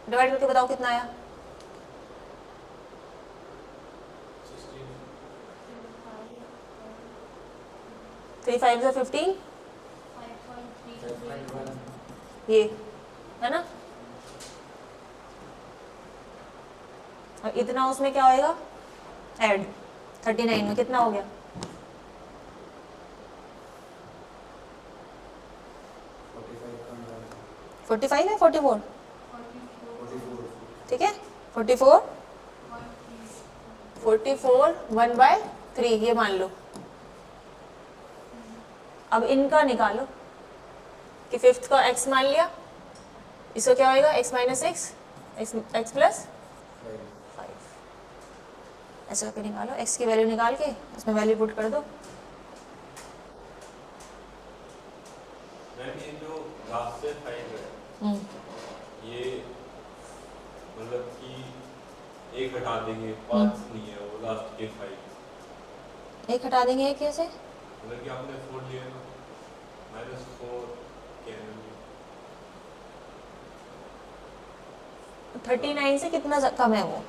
डिवाइड करके बताओ कितना आया, 3 5 से 15, 5.3। ये है ना, और इतना उसमें क्या होएगा ऐड। 39 में कितना हो गया 45 है 44 ठीक है 44 1/3 ये मान लो। अब इनका निकालो कि फिफ्थ का x मान लिया, इसको क्या होएगा x माइनस x प्लस 5 ऐसा करके निकालो। x की वैल्यू निकाल के उसमें वैल्यू पुट कर दो। मैम ये जो लास्ट से 5 है ये मतलब कि एक हटा देंगे 5 नहीं है वो लास्ट के 5 एक हटा देंगे एक कैसे मतलब कि आपने 4 लिया ना -4 कैन 39 से कितना कम है वो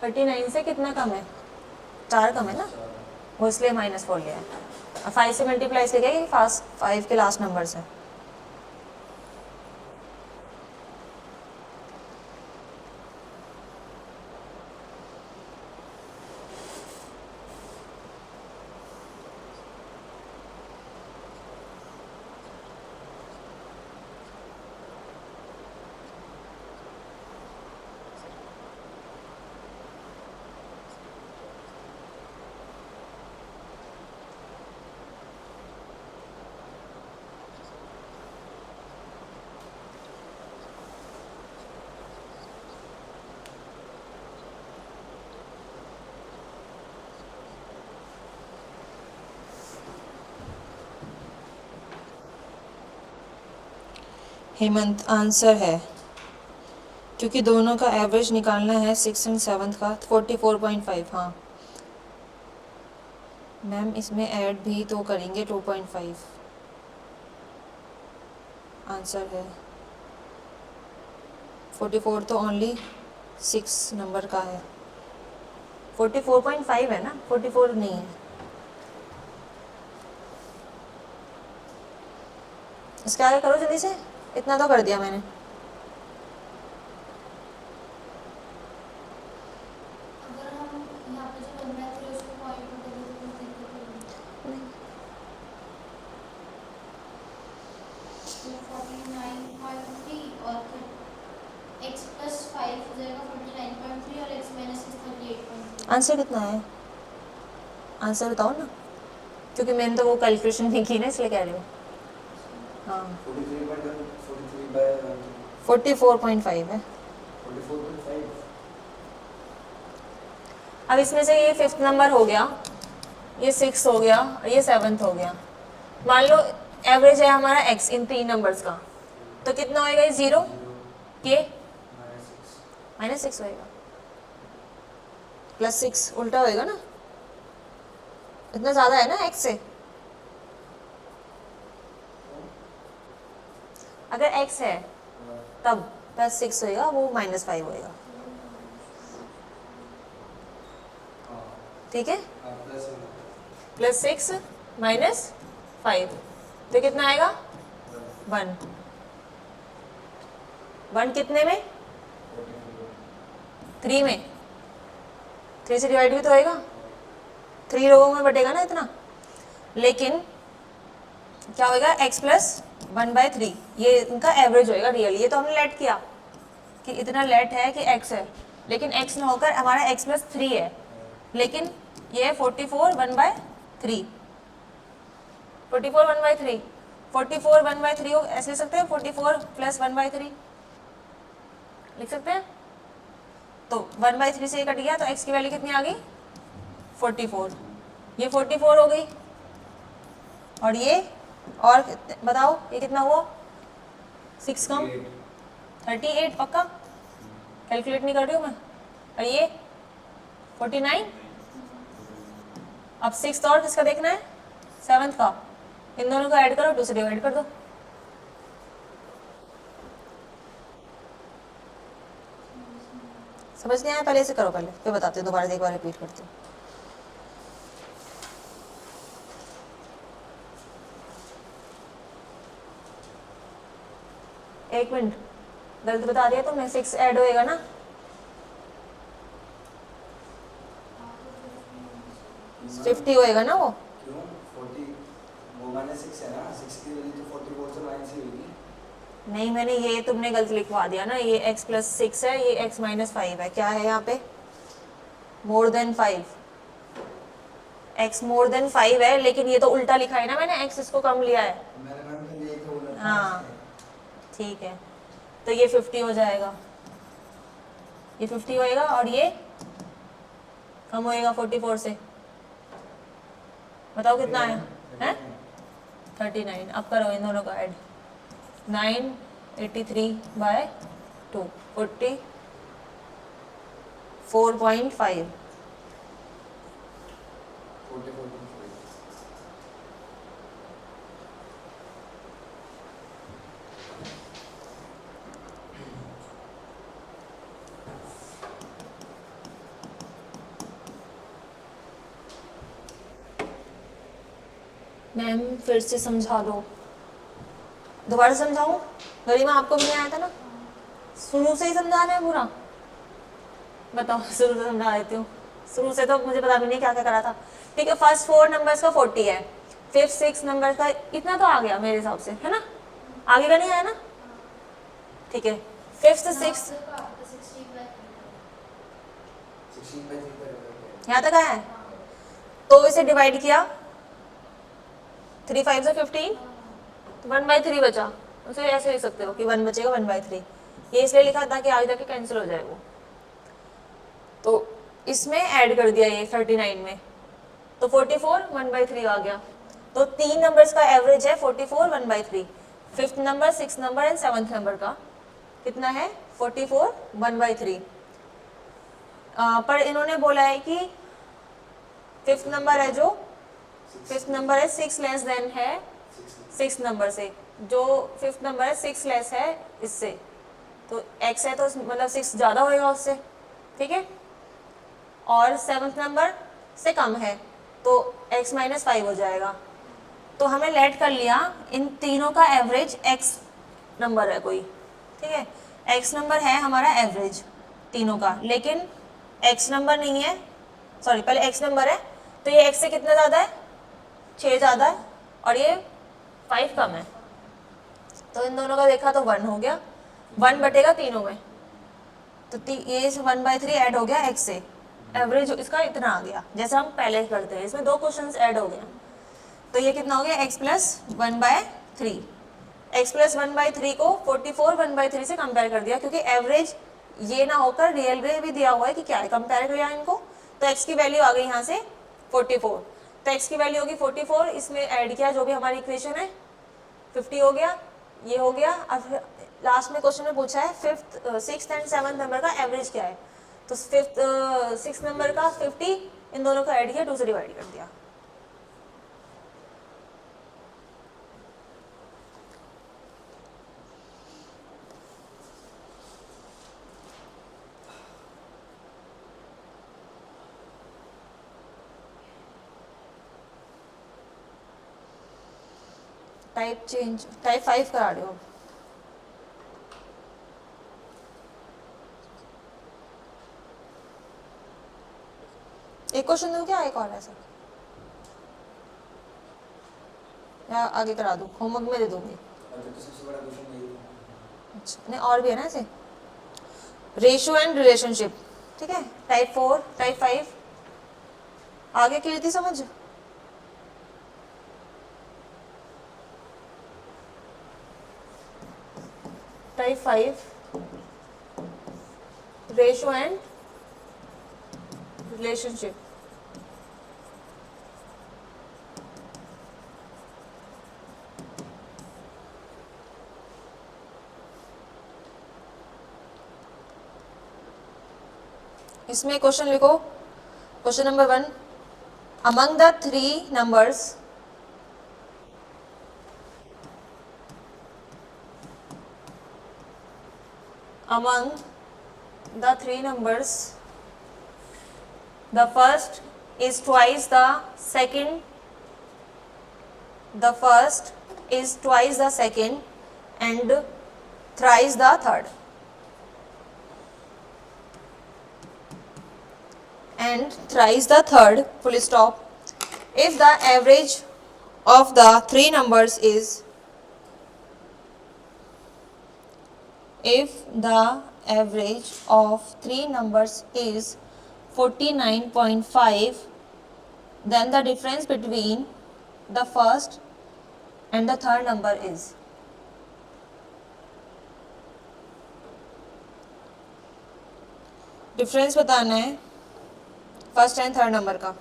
39 से कितना कम है 4 कम है ना वो इसलिए -4 लिया है। 5 से मल्टीप्लाई इसलिए किया कि 5 के लास्ट नंबर से। हेमंत आंसर है क्योंकि दोनों का एवरेज निकालना है 6 एंड 7 का 44.5। हाँ मैम इसमें ऐड भी तो करेंगे 2.5 आंसर है 44 तो ओनली 6 नंबर का है 44.5 है ना 44 नहीं है। इसका आगे करो जल्दी से इतना तो कर दिया मैंने। अगर हम यहाँ पे जो बन रहा है फिर उसको पॉइंट में कर देते तो दिक्कत होगी। 249.3 और x प्लस 5 हो जाएगा 49.3 और x माइनस 38.3। आंसर कितना है आंसर बताओ ना क्योंकि मैंने तो वो कैलकुलेशन नहीं की ना इसलिए कह रही हूँ। हाँ 44.5 है। 44.5 अब इसमें से ये 5th नंबर हो गया, ये 6th हो गया और ये 7th हो गया। मान लो एवरेज है हमारा x इन 3 नंबर्स का तो कितना होएगा ये 0 के -6 होएगा +6 उल्टा होएगा ना इतना ज़्यादा है ना x से। अगर x है तब +6 होएगा वो -5 होएगा ठीक है +6 -5 तो कितना आएगा 1 1 कितने में 3 में 3 से डिवाइड भी तो होएगा 3 लोगों में बटेगा ना इतना। लेकिन क्या होएगा x प्लस 1/3 ये इनका एवरेज होएगा रियल। ये तो हमने लेट किया कि इतना लेट है कि x है लेकिन x ना होकर हमारा x प्लस 3 है लेकिन ये है 44 1/3 44 1/3 44 1/3 को ऐसे लिख सकते हैं 44 प्लस 1/3 लिख सकते हैं। तो 1/3 से ये कट गया तो x की वैल्यू कितनी आ गई 44 ये 44 हो गई और ये और बताओ ये कितना हुआ 6 कम 38 पक्का कैलकुलेट नहीं कर रही हूँ मैं। और ये 49 अब 6th और किसका देखना है 7th का इन दोनों को ऐड करो 2 से डिवाइड कर दो। समझ नहीं आया पहले इसे करो पहले फिर बताते हैं दोबारा से एक बार रिपीट करते हैं। एक मिनट गलत बता दिया तो मैं 6 ऐड होएगा ना 50 होएगा ना वो। क्यों 40 वो -6 है ना, 6 की वैल्यू तो 44 से माइनस ही होगी। नहीं, मैंने ये तुमने गलत लिखवा दिया ना, ये x + 6 है, ये x - 5 है। क्या है यहाँ पे? More than 5, x more than 5 है, लेकिन ये तो उल्टा लिखा है ना मैंने, x इसको कम लिया है। मैंने मैम फिर यही तो बोला था। हाँ ठीक है, तो ये 50 हो जाएगा, ये 50 होएगा और ये कम होएगा 44 से। बताओ कितना है? हैं 39। अब करो इन दोनों का ऐड। 983/2 44.5। 44.5। मैम फिर से समझा दो, दोबारा समझाऊं? गरिमा आपको भी नहीं आया था ना, शुरू से ही समझाना है पूरा? बताओ, शुरू से समझा देती हूँ। शुरू से तो मुझे पता भी नहीं क्या क्या करा था। ठीक है, फर्स्ट 4 नंबर्स का 40 है, फिफ्थ 6 नंबर का इतना तो आ गया मेरे हिसाब से, है ना? आगे का नहीं आया ना? ठीक है, फिफ्थ 6 यहाँ तक आया है, तो इसे डिवाइड किया, 3 5 से 15, तो 1/3 बचा। उसे ऐसे लिख सकते हो कि 1 बचेगा 1/3। ये इसलिए लिखा था कि आगे जाके कैंसिल हो जाए वो, तो इसमें ऐड कर दिया ये 39 में, तो 44 1/3 आ गया। तो 3 नंबर्स का एवरेज है 44 1/3। Fifth number, 6th number and 7th number का कितना है? 44 1/3। पर इन्होंने बोला है कि फिफ्थ नंबर है, जो फिफ्थ नंबर है 6 लेस देन है 6 नंबर से, जो फिफ्थ नंबर है 6 लेस है इससे, तो x है तो मतलब 6 ज़्यादा होएगा उससे, ठीक है? और 7th नंबर से कम है तो x - 5 हो जाएगा। तो हमें लेट कर लिया इन तीनों का एवरेज x नंबर है कोई, ठीक है? x नंबर है हमारा एवरेज तीनों का, लेकिन x नंबर नहीं है, सॉरी पहले x नंबर है, तो ये x से कितना ज़्यादा है? 6 ज़्यादा है, और ये 5 कम है, तो इन दोनों का देखा तो 1 हो गया, 1 बटेगा तीनों में, तो ये 1/3 ऐड हो गया x से, एवरेज इसका इतना आ गया, जैसे हम पहले करते हैं। इसमें 2 क्वेश्चंस ऐड हो गए, तो ये कितना हो गया? x + 1/3। x + 1/3 को 44 1/3 से कंपेयर कर दिया, क्योंकि एवरेज ये ना होकर रियल में भी दिया हुआ है कि क्या है, कंपेयर किया इनको, तो x की वैल्यू आ गई यहाँ से 44, तो x की वैल्यू होगी 44, इसमें ऐड किया जो भी हमारी इक्वेशन है, 50 हो गया, ये हो गया। अब लास्ट में क्वेश्चन में पूछा है fifth 6th and 7th number का एवरेज क्या है, तो फिफ्थ 6 नंबर का 50, इन दोनों का ऐड किया, 2 से डिवाइड कर दिया। टाइप चेंज, टाइप 5 करा रहे हो। एक क्वेश्चन दूं क्या, एक और ऐसा, या आगे करा दूं? होमवर्क में दे दूंगी। तो सबसे बड़ा क्वेश्चन यही है। अच्छा, नहीं और भी है ना ऐसे, रेशियो एंड रिलेशनशिप, ठीक है? टाइप 4 टाइप 5 आगे की थी समझ? Type 5 ratio and relationship. इसमें क्वेश्चन लिखो, question number 1, among the 3 numbers the first is twice the second, and thrice the third, full stop. If the average of the three numbers is, if the average of three numbers is 49.5, then the difference between the first and the third number is, difference बताना है first and third number का।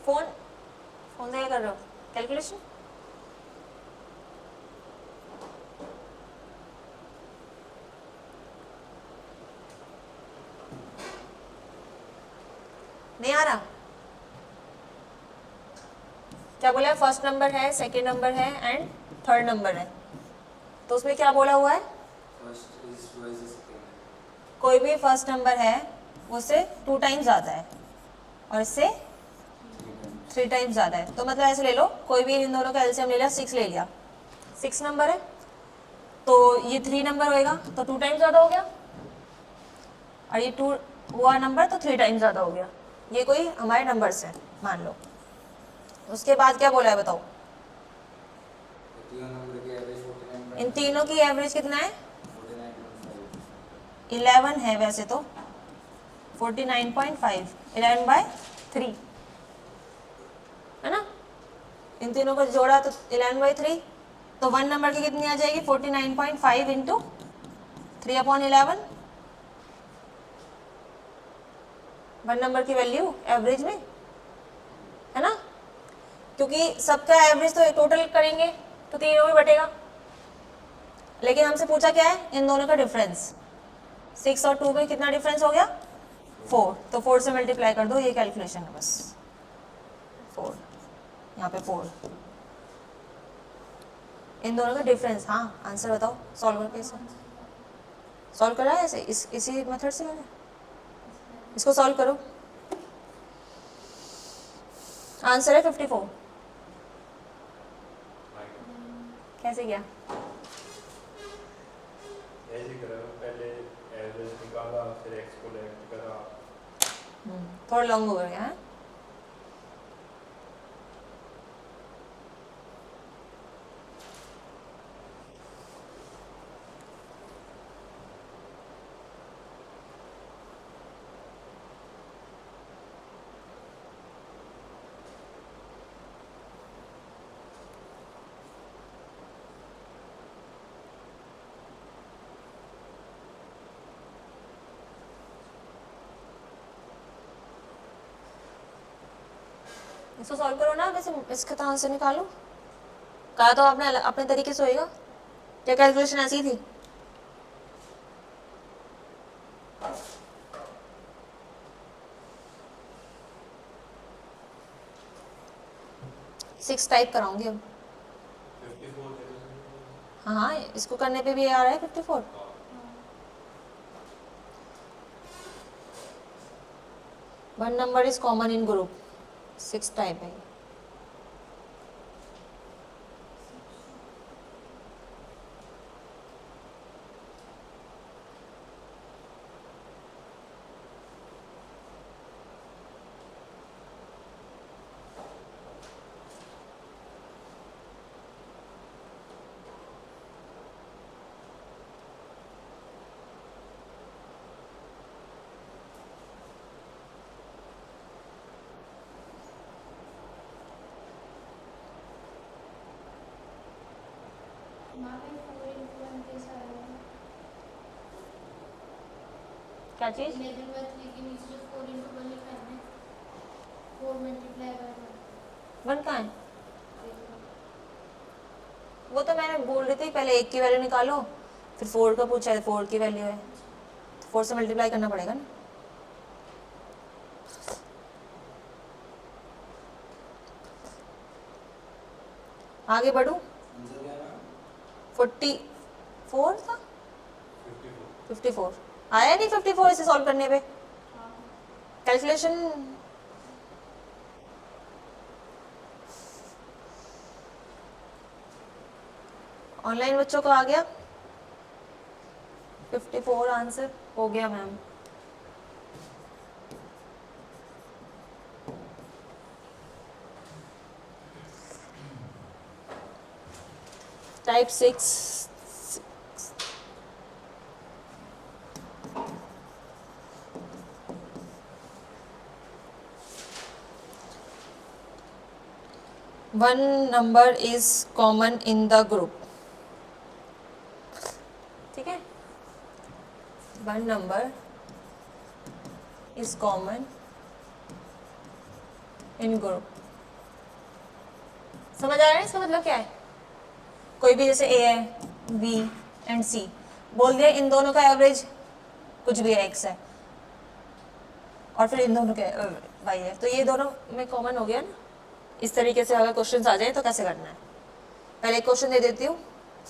Phone phone से क्या कर रहे हो? Calculation? नहीं आ रहा? क्या बोला है? फर्स्ट नंबर है, सेकंड नंबर है एंड थर्ड नंबर है, तो उसमें क्या बोला हुआ है? कोई भी फर्स्ट नंबर है उससे 2 टाइम्स ज़्यादा है और इससे 3 टाइम्स ज़्यादा है। तो मतलब ऐसे ले लो, कोई भी इन दोनों का एलसीएम ले लिया, 6 ले लिया, 6 नंबर है तो ये 3 नंबर होएगा तो 2 टाइम्स ज़्यादा हो गया, और ये 2 हुआ नंबर तो 3 टाइम्स ज़्यादा हो गया। ये कोई हमारे नंबर्स है मान लो। उसके बाद क्या बोला है बताओ? इन तीनों की एवरेज कितना है? 11 है वैसे तो, 49.5, 11/3 है ना। इन तीनों को जोड़ा तो 11/3, तो 1 नंबर की कितनी आ जाएगी? 49.5 इंटू 3/11, 1 नंबर की वैल्यू एवरेज में, है ना। क्योंकि सबका एवरेज तो टोटल करेंगे तो तीनों में बटेगा, लेकिन हमसे पूछा क्या है? इन दोनों का डिफरेंस। 6 और 2 में कितना डिफरेंस हो गया? 4, तो 4 से मल्टीप्लाई कर दो, ये कैलकुलेशन है बस। 4 यहाँ पे 4, इन दोनों का डिफरेंस। हाँ आंसर बताओ, सॉल्व करके इसे सॉल्व करा है ऐसे, इसी मेथड से करा, इसको सॉल्व करो। आंसर है 54। कैसे किया? ऐसे करा, पहले एवरेज निकाला, फिर एक्स को लेफ्ट करा। थोड़ा लॉन्ग हो गया है। इसको सॉल्व करो ना, वैसे इसका तो आंसर निकालो। कहा तो आपने अपने तरीके से होएगा, क्या कैलकुलेशन ऐसी थी? 6 टाइप कराऊंगी अब। 54 है। हाँ हाँ, इसको करने पे भी आ रहा है 54। One number is common in group, 6 type है। मैम 4 into 1 कैसा आएगा? क्या चीज़? 11/3 के नीचे जो 4 into 1 लिखा है ना, 4 multiply by 1। वन कहाँ है? वो तो मैंने बोल रही थी पहले 1 की वैल्यू निकालो, फिर 4 का पूछा है, 4 की वैल्यू है, 4 से मल्टीप्लाई करना पड़ेगा ना। आगे बढ़ूं? आंसर क्या है मैम? 44 था, 54। 54 आया नहीं। 54 इसे सॉल्व करने पे कैलकुलेशन ऑनलाइन बच्चों को आ गया। 54 आंसर हो गया ma'am. Type 6 one number is common in the group. ठीक है, one number is common in group. समझ आ रहा है इसका मतलब क्या है? कोई भी जैसे ए है, बी एंड सी, बोल दिया इन दोनों का एवरेज कुछ भी है, एक्स है, और फिर इन दोनों के वाई है, तो ये दोनों में कॉमन हो गया ना। इस तरीके से अगर क्वेश्चन आ जाए तो कैसे करना है? पहले एक क्वेश्चन दे देती हूँ,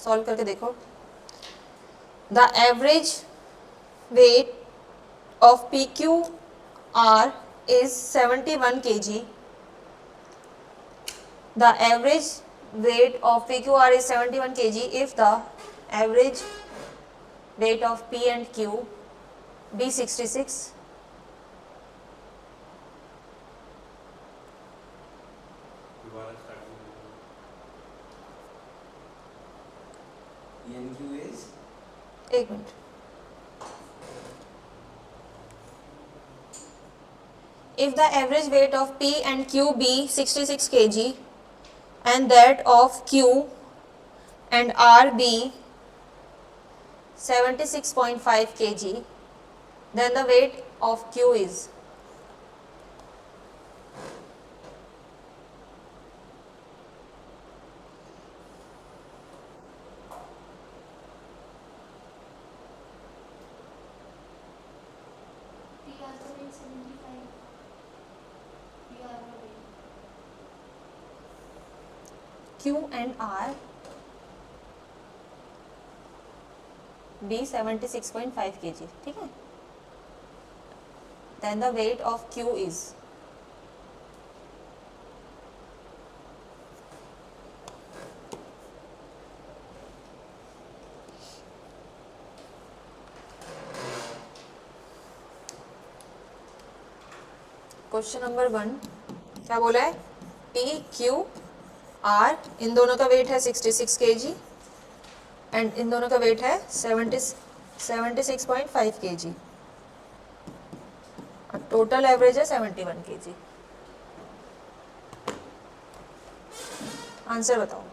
सॉल्व करके देखो। The average weight of P Q R is 71 kg. The average weight of PQR is 71 kg if the average weight of P and Q be 66. दोबारा स्टार्टिंग ENQ is एक minute. If the average weight of P and Q be 66 kg and that of Q and R be 76.5 kg, then the weight of Q is PR का weight 75, PR का weight Q and R be 76.5 kg. ठीक है, then the weight of Q is question number 1 क्या बोला है? P Q R इन दोनों का wait है 66 kg एंड इन दोनों का वेट है 76.5 kg और टोटल एवरेज है 71 kg। आंसर बताओ।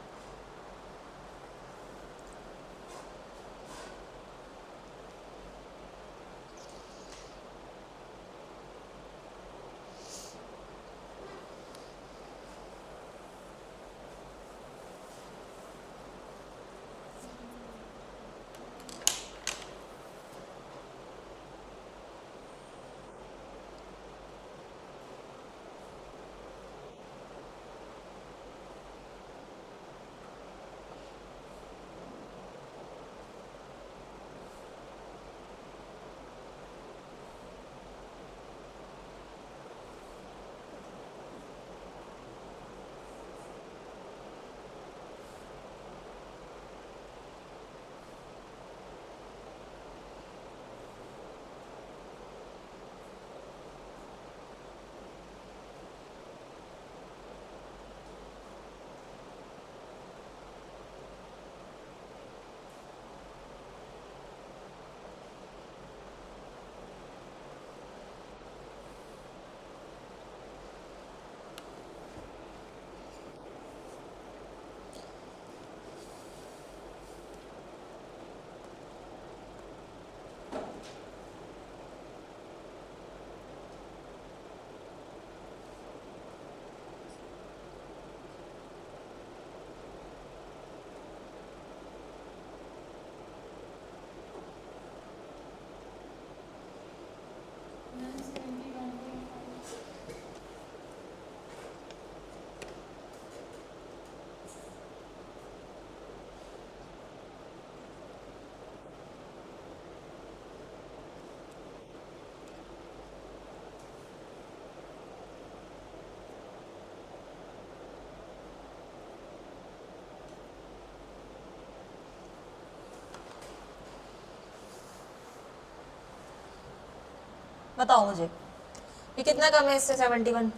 बताओ मुझे ये कितना कम है इससे 71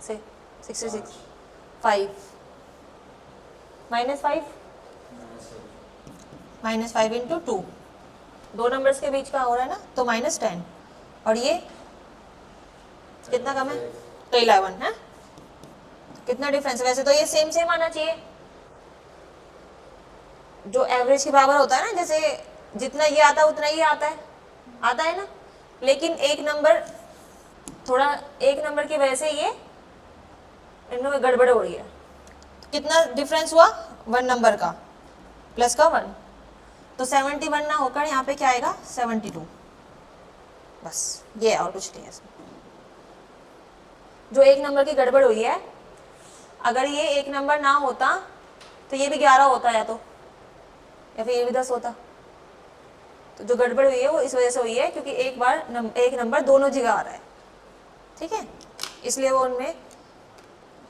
से 66 5 -5 इंटू 2 दो नंबर्स के बीच का हो रहा है ना तो -10 और ये कितना कम है तो 11 है। कितना डिफरेंस है? वैसे तो ये सेम सेम आना चाहिए, जो एवरेज के बराबर होता है ना, जैसे जितना ये आता है उतना ये आता है ना, लेकिन एक नंबर थोड़ा एक नंबर की वजह से ये इनमें गड़बड़ हो रही है। कितना डिफरेंस हुआ 1 नंबर का प्लस का 1 तो 71 ना होकर यहाँ पे क्या आएगा 72 बस ये और कुछ नहीं है इसमें। जो एक नंबर की गड़बड़ हुई है, अगर ये एक नंबर ना होता तो ये भी 11 होता या फिर ये भी 10 होता। तो जो गड़बड़ हुई है वो इस वजह से हुई है क्योंकि एक नंबर दोनों जगह आ रहा है, ठीक है, इसलिए वो उनमें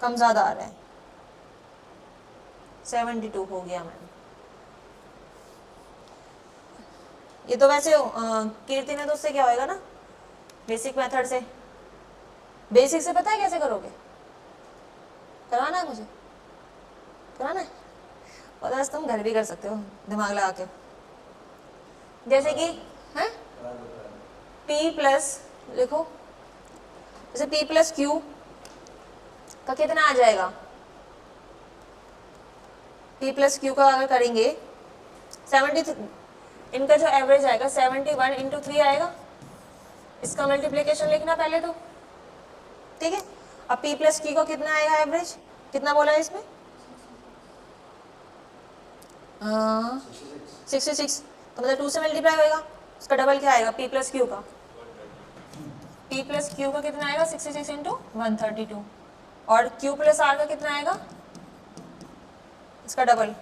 कम ज़्यादा आ रहा है। 72 हो गया मैम। ये तो वैसे कीर्ति ने तो उससे क्या होएगा ना, बेसिक मेथड से। बेसिक से पता है कैसे करोगे? करवाना है मुझे, कराना है और बस तुम घर भी कर सकते हो दिमाग लगा के। जैसे कि है P प्लस लिखो, जैसे P प्लस Q का कितना आ जाएगा? P प्लस Q का अगर करेंगे 73, इनका जो एवरेज आएगा 71 इंटू 3 आएगा। इसका मल्टीप्लिकेशन लिखना पहले तो, ठीक है। अब P प्लस Q का कितना आएगा एवरेज, कितना बोला है इसमें 66, तो मतलब 2 से मल्टीप्लाई होएगा, उसका डबल क्या आएगा P प्लस Q का। P प्लस Q का कितना आएगा 66 इंटू 132 और Q प्लस R का कितना आएगा इसका डबल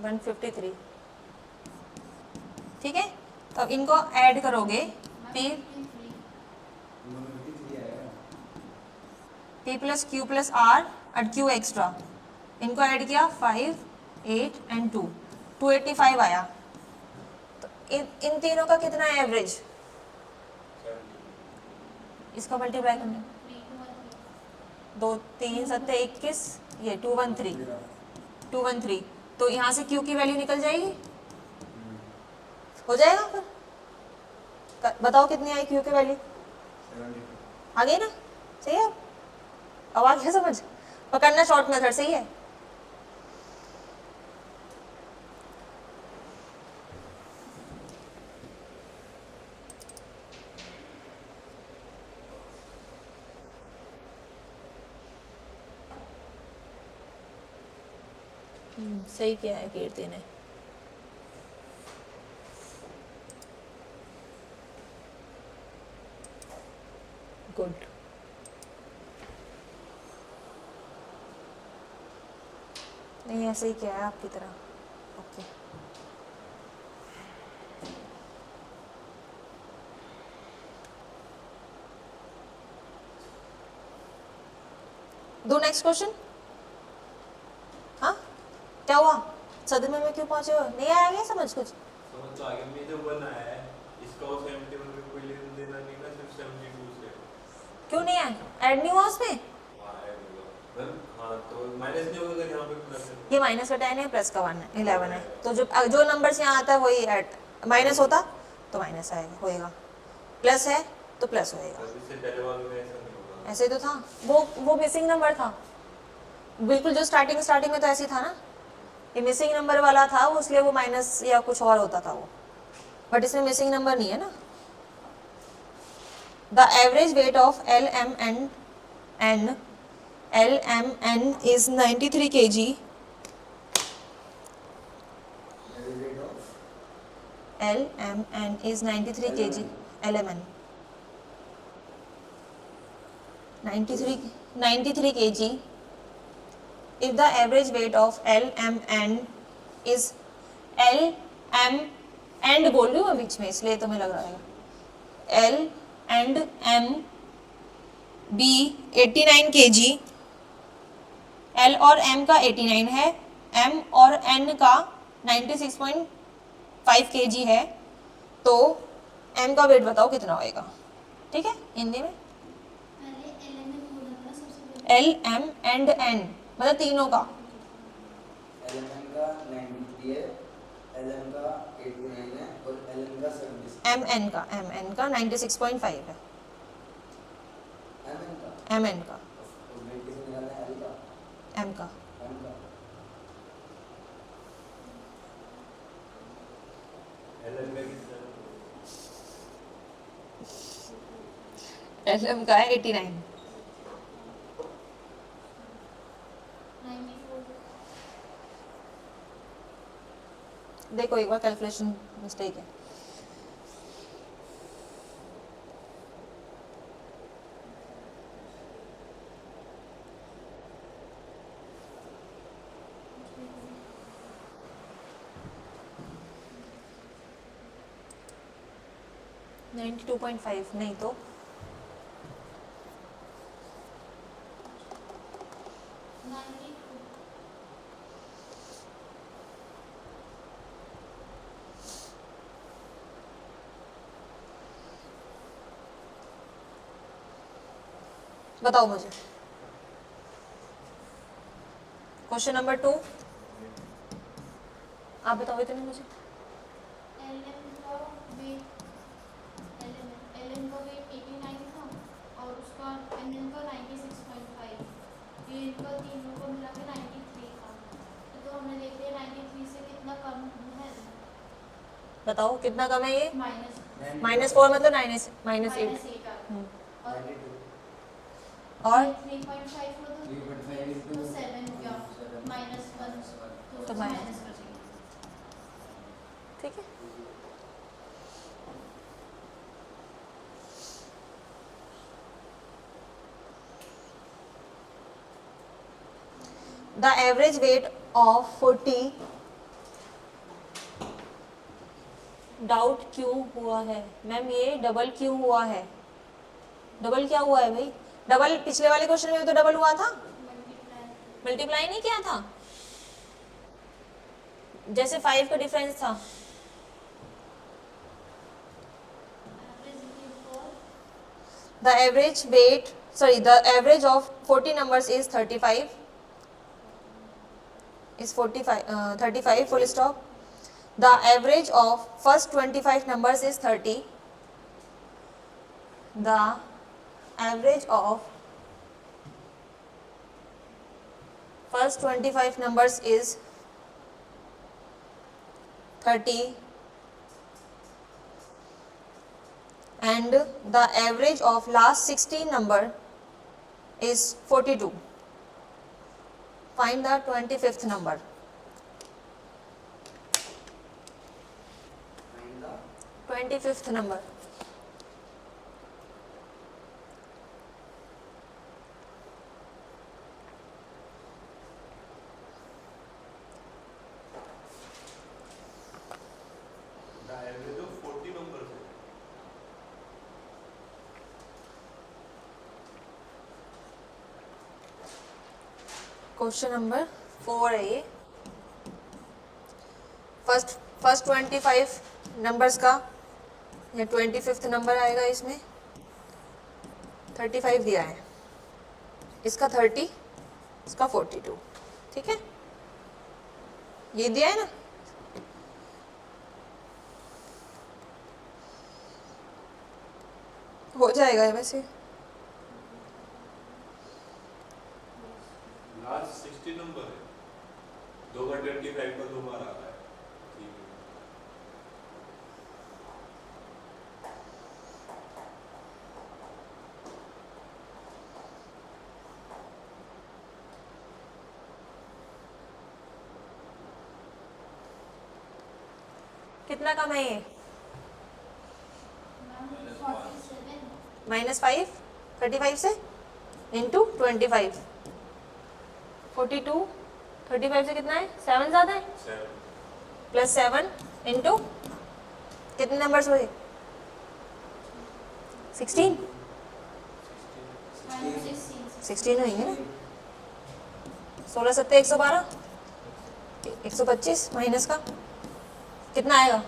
153, ठीक है। तो अब इनको ऐड करोगे P plus Q plus R और Q एक्स्ट्रा, इनको ऐड किया 5, 8 एंड 2, 285 आया। तो इन तीनों का कितना है एवरेज, इसका मल्टीप्लाई करना 2 3 7 21, ये 213, तो यहाँ से Q की वैल्यू निकल जाएगी, हो जाएगा फिर। बताओ कितनी आई Q की वैल्यू, आ गई ना, सही है। अब आ गया समझ, पकड़ना शॉर्ट मेथड सही है। सही किया है कीर्ति ने। गुड। नहीं ऐसे ही किया है आपकी तरह, ओके। दो नेक्स्ट क्वेश्चन। हाँ क्या हुआ, सदमे में क्यों पहुंचे हो, नहीं आया क्या समझ कुछ? समझ तो आगे में जो 1 आया है इसका और 71 में कोई लेना देना नहीं ना, सिर्फ 72 से। क्यों नहीं आया, ऐड नहीं हुआ उसमें? हाँ तो माइनस नहीं होगा यहाँ पे प्लस है। ये माइनस का 10 है, प्लस का 11 है, तो जो नंबर यहाँ आता है वही ऐड, माइनस होता तो माइनस आएगा होएगा, प्लस है तो प्लस होएगा। इससे पहले वाले में ऐसा नहीं होगा। ऐसे तो था, वो मिसिंग नंबर था बिल्कुल, जो स्टार्टिंग में तो ऐसे था ना, ये मिसिंग नंबर वाला था वो, इसलिए वो माइनस या कुछ और होता था वो, बट इसमें मिसिंग नंबर नहीं है ना। The average weight of LMN is 93 kg. LMN is 93 kg. LMN 93 kg. If the average weight of LMN is LM and बोल रही हूँ बीच में इसलिए तुम्हें लग रहा है L and M B 89 kg, L और M का 89 है m और n का 96.5 kg है, तो m का वेट बताओ कितना होएगा। ठीक है, हिंदी में पहले एलिमेंट बोलना था सबसे पहले। l m and n मतलब तीनों का। LMN का 93 है, LM का 89 है और LM का 76। mn का 96.5 है, MN का mn का और वेट किसे निकालना है? L का, m का M का। LM में कितना lm का है 89। 94। देखो एक बार कैलकुलेशन मिस्टेक है। नाइन्टी 2.5 नहीं तो 92। बताओ मुझे। क्वेश्चन नंबर 2 आप बताओ इतने मुझे। LM का वेट LM का वेट 89 था और उसका NM का 96.5, ये इनका तीनों को मिला के 93 था। तो हमने देख लिया 93 से कितना कम है, बताओ कितना कम है ये। माइनस -4 मतलब -8 -8 और 92। और 3.5 हो 3.5 into तो 7 हो गया, -1 तो तो minus- माइनस कर देंगे। ठीक है। The average weight of 40 doubt क्यों हुआ है मैम? ये डबल क्यों हुआ है? डबल क्या हुआ है भाई? डबल पिछले वाले क्वेश्चन में भी तो डबल हुआ था, मल्टीप्लाई नहीं किया था, जैसे 5 का डिफरेंस था। The average weight, sorry, the average of 40 numbers is 35. Is 35 full stop. The average of first 25 numbers is 30. The average of first 25 numbers is 30. And the average of last 16 number is 42. Find the 25th number. Find the 25th number. The average of 40 numbers है। Question number 4 है ये। First 25 numbers का या 25th number आएगा इसमें। 35 दिया है, इसका 30, इसका 42। ठीक है, ये दिया है ना। हो जाएगा वैसे। लास्ट 60 नंबर है, 2 बार 25 का 2 बार आ रहा है। ठीक है। कितना कम है ये? 47। -5 35 से इंटू 25। 42 35 से कितना है? 7 ज़्यादा है, 7 +7 इंटू कितने नंबर्स हुए? 16 16 होंगे ना। 16 7 112 125 माइनस का कितना आएगा?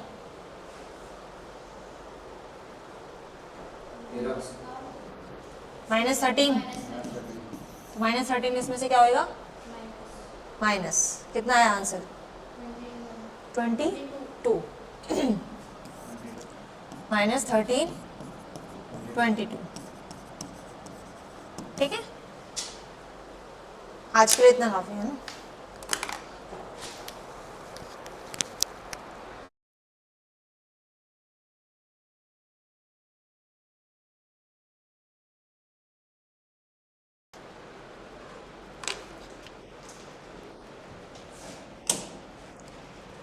-13। -13 इसमें से क्या होएगा? माइनस कितना आया आंसर? 22। -13 22। ठीक है, आज के लिए इतना काफी है ना।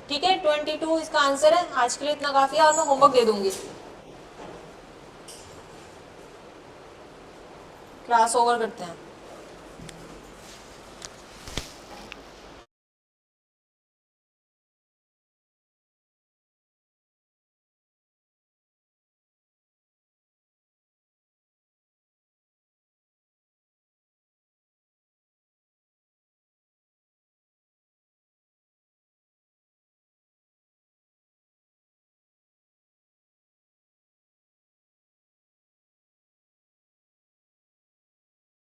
ठीक है, 22 इसका आंसर है। आज के लिए इतना काफी है और मैं होमवर्क दे दूंगी। क्लास ओवर करते हैं।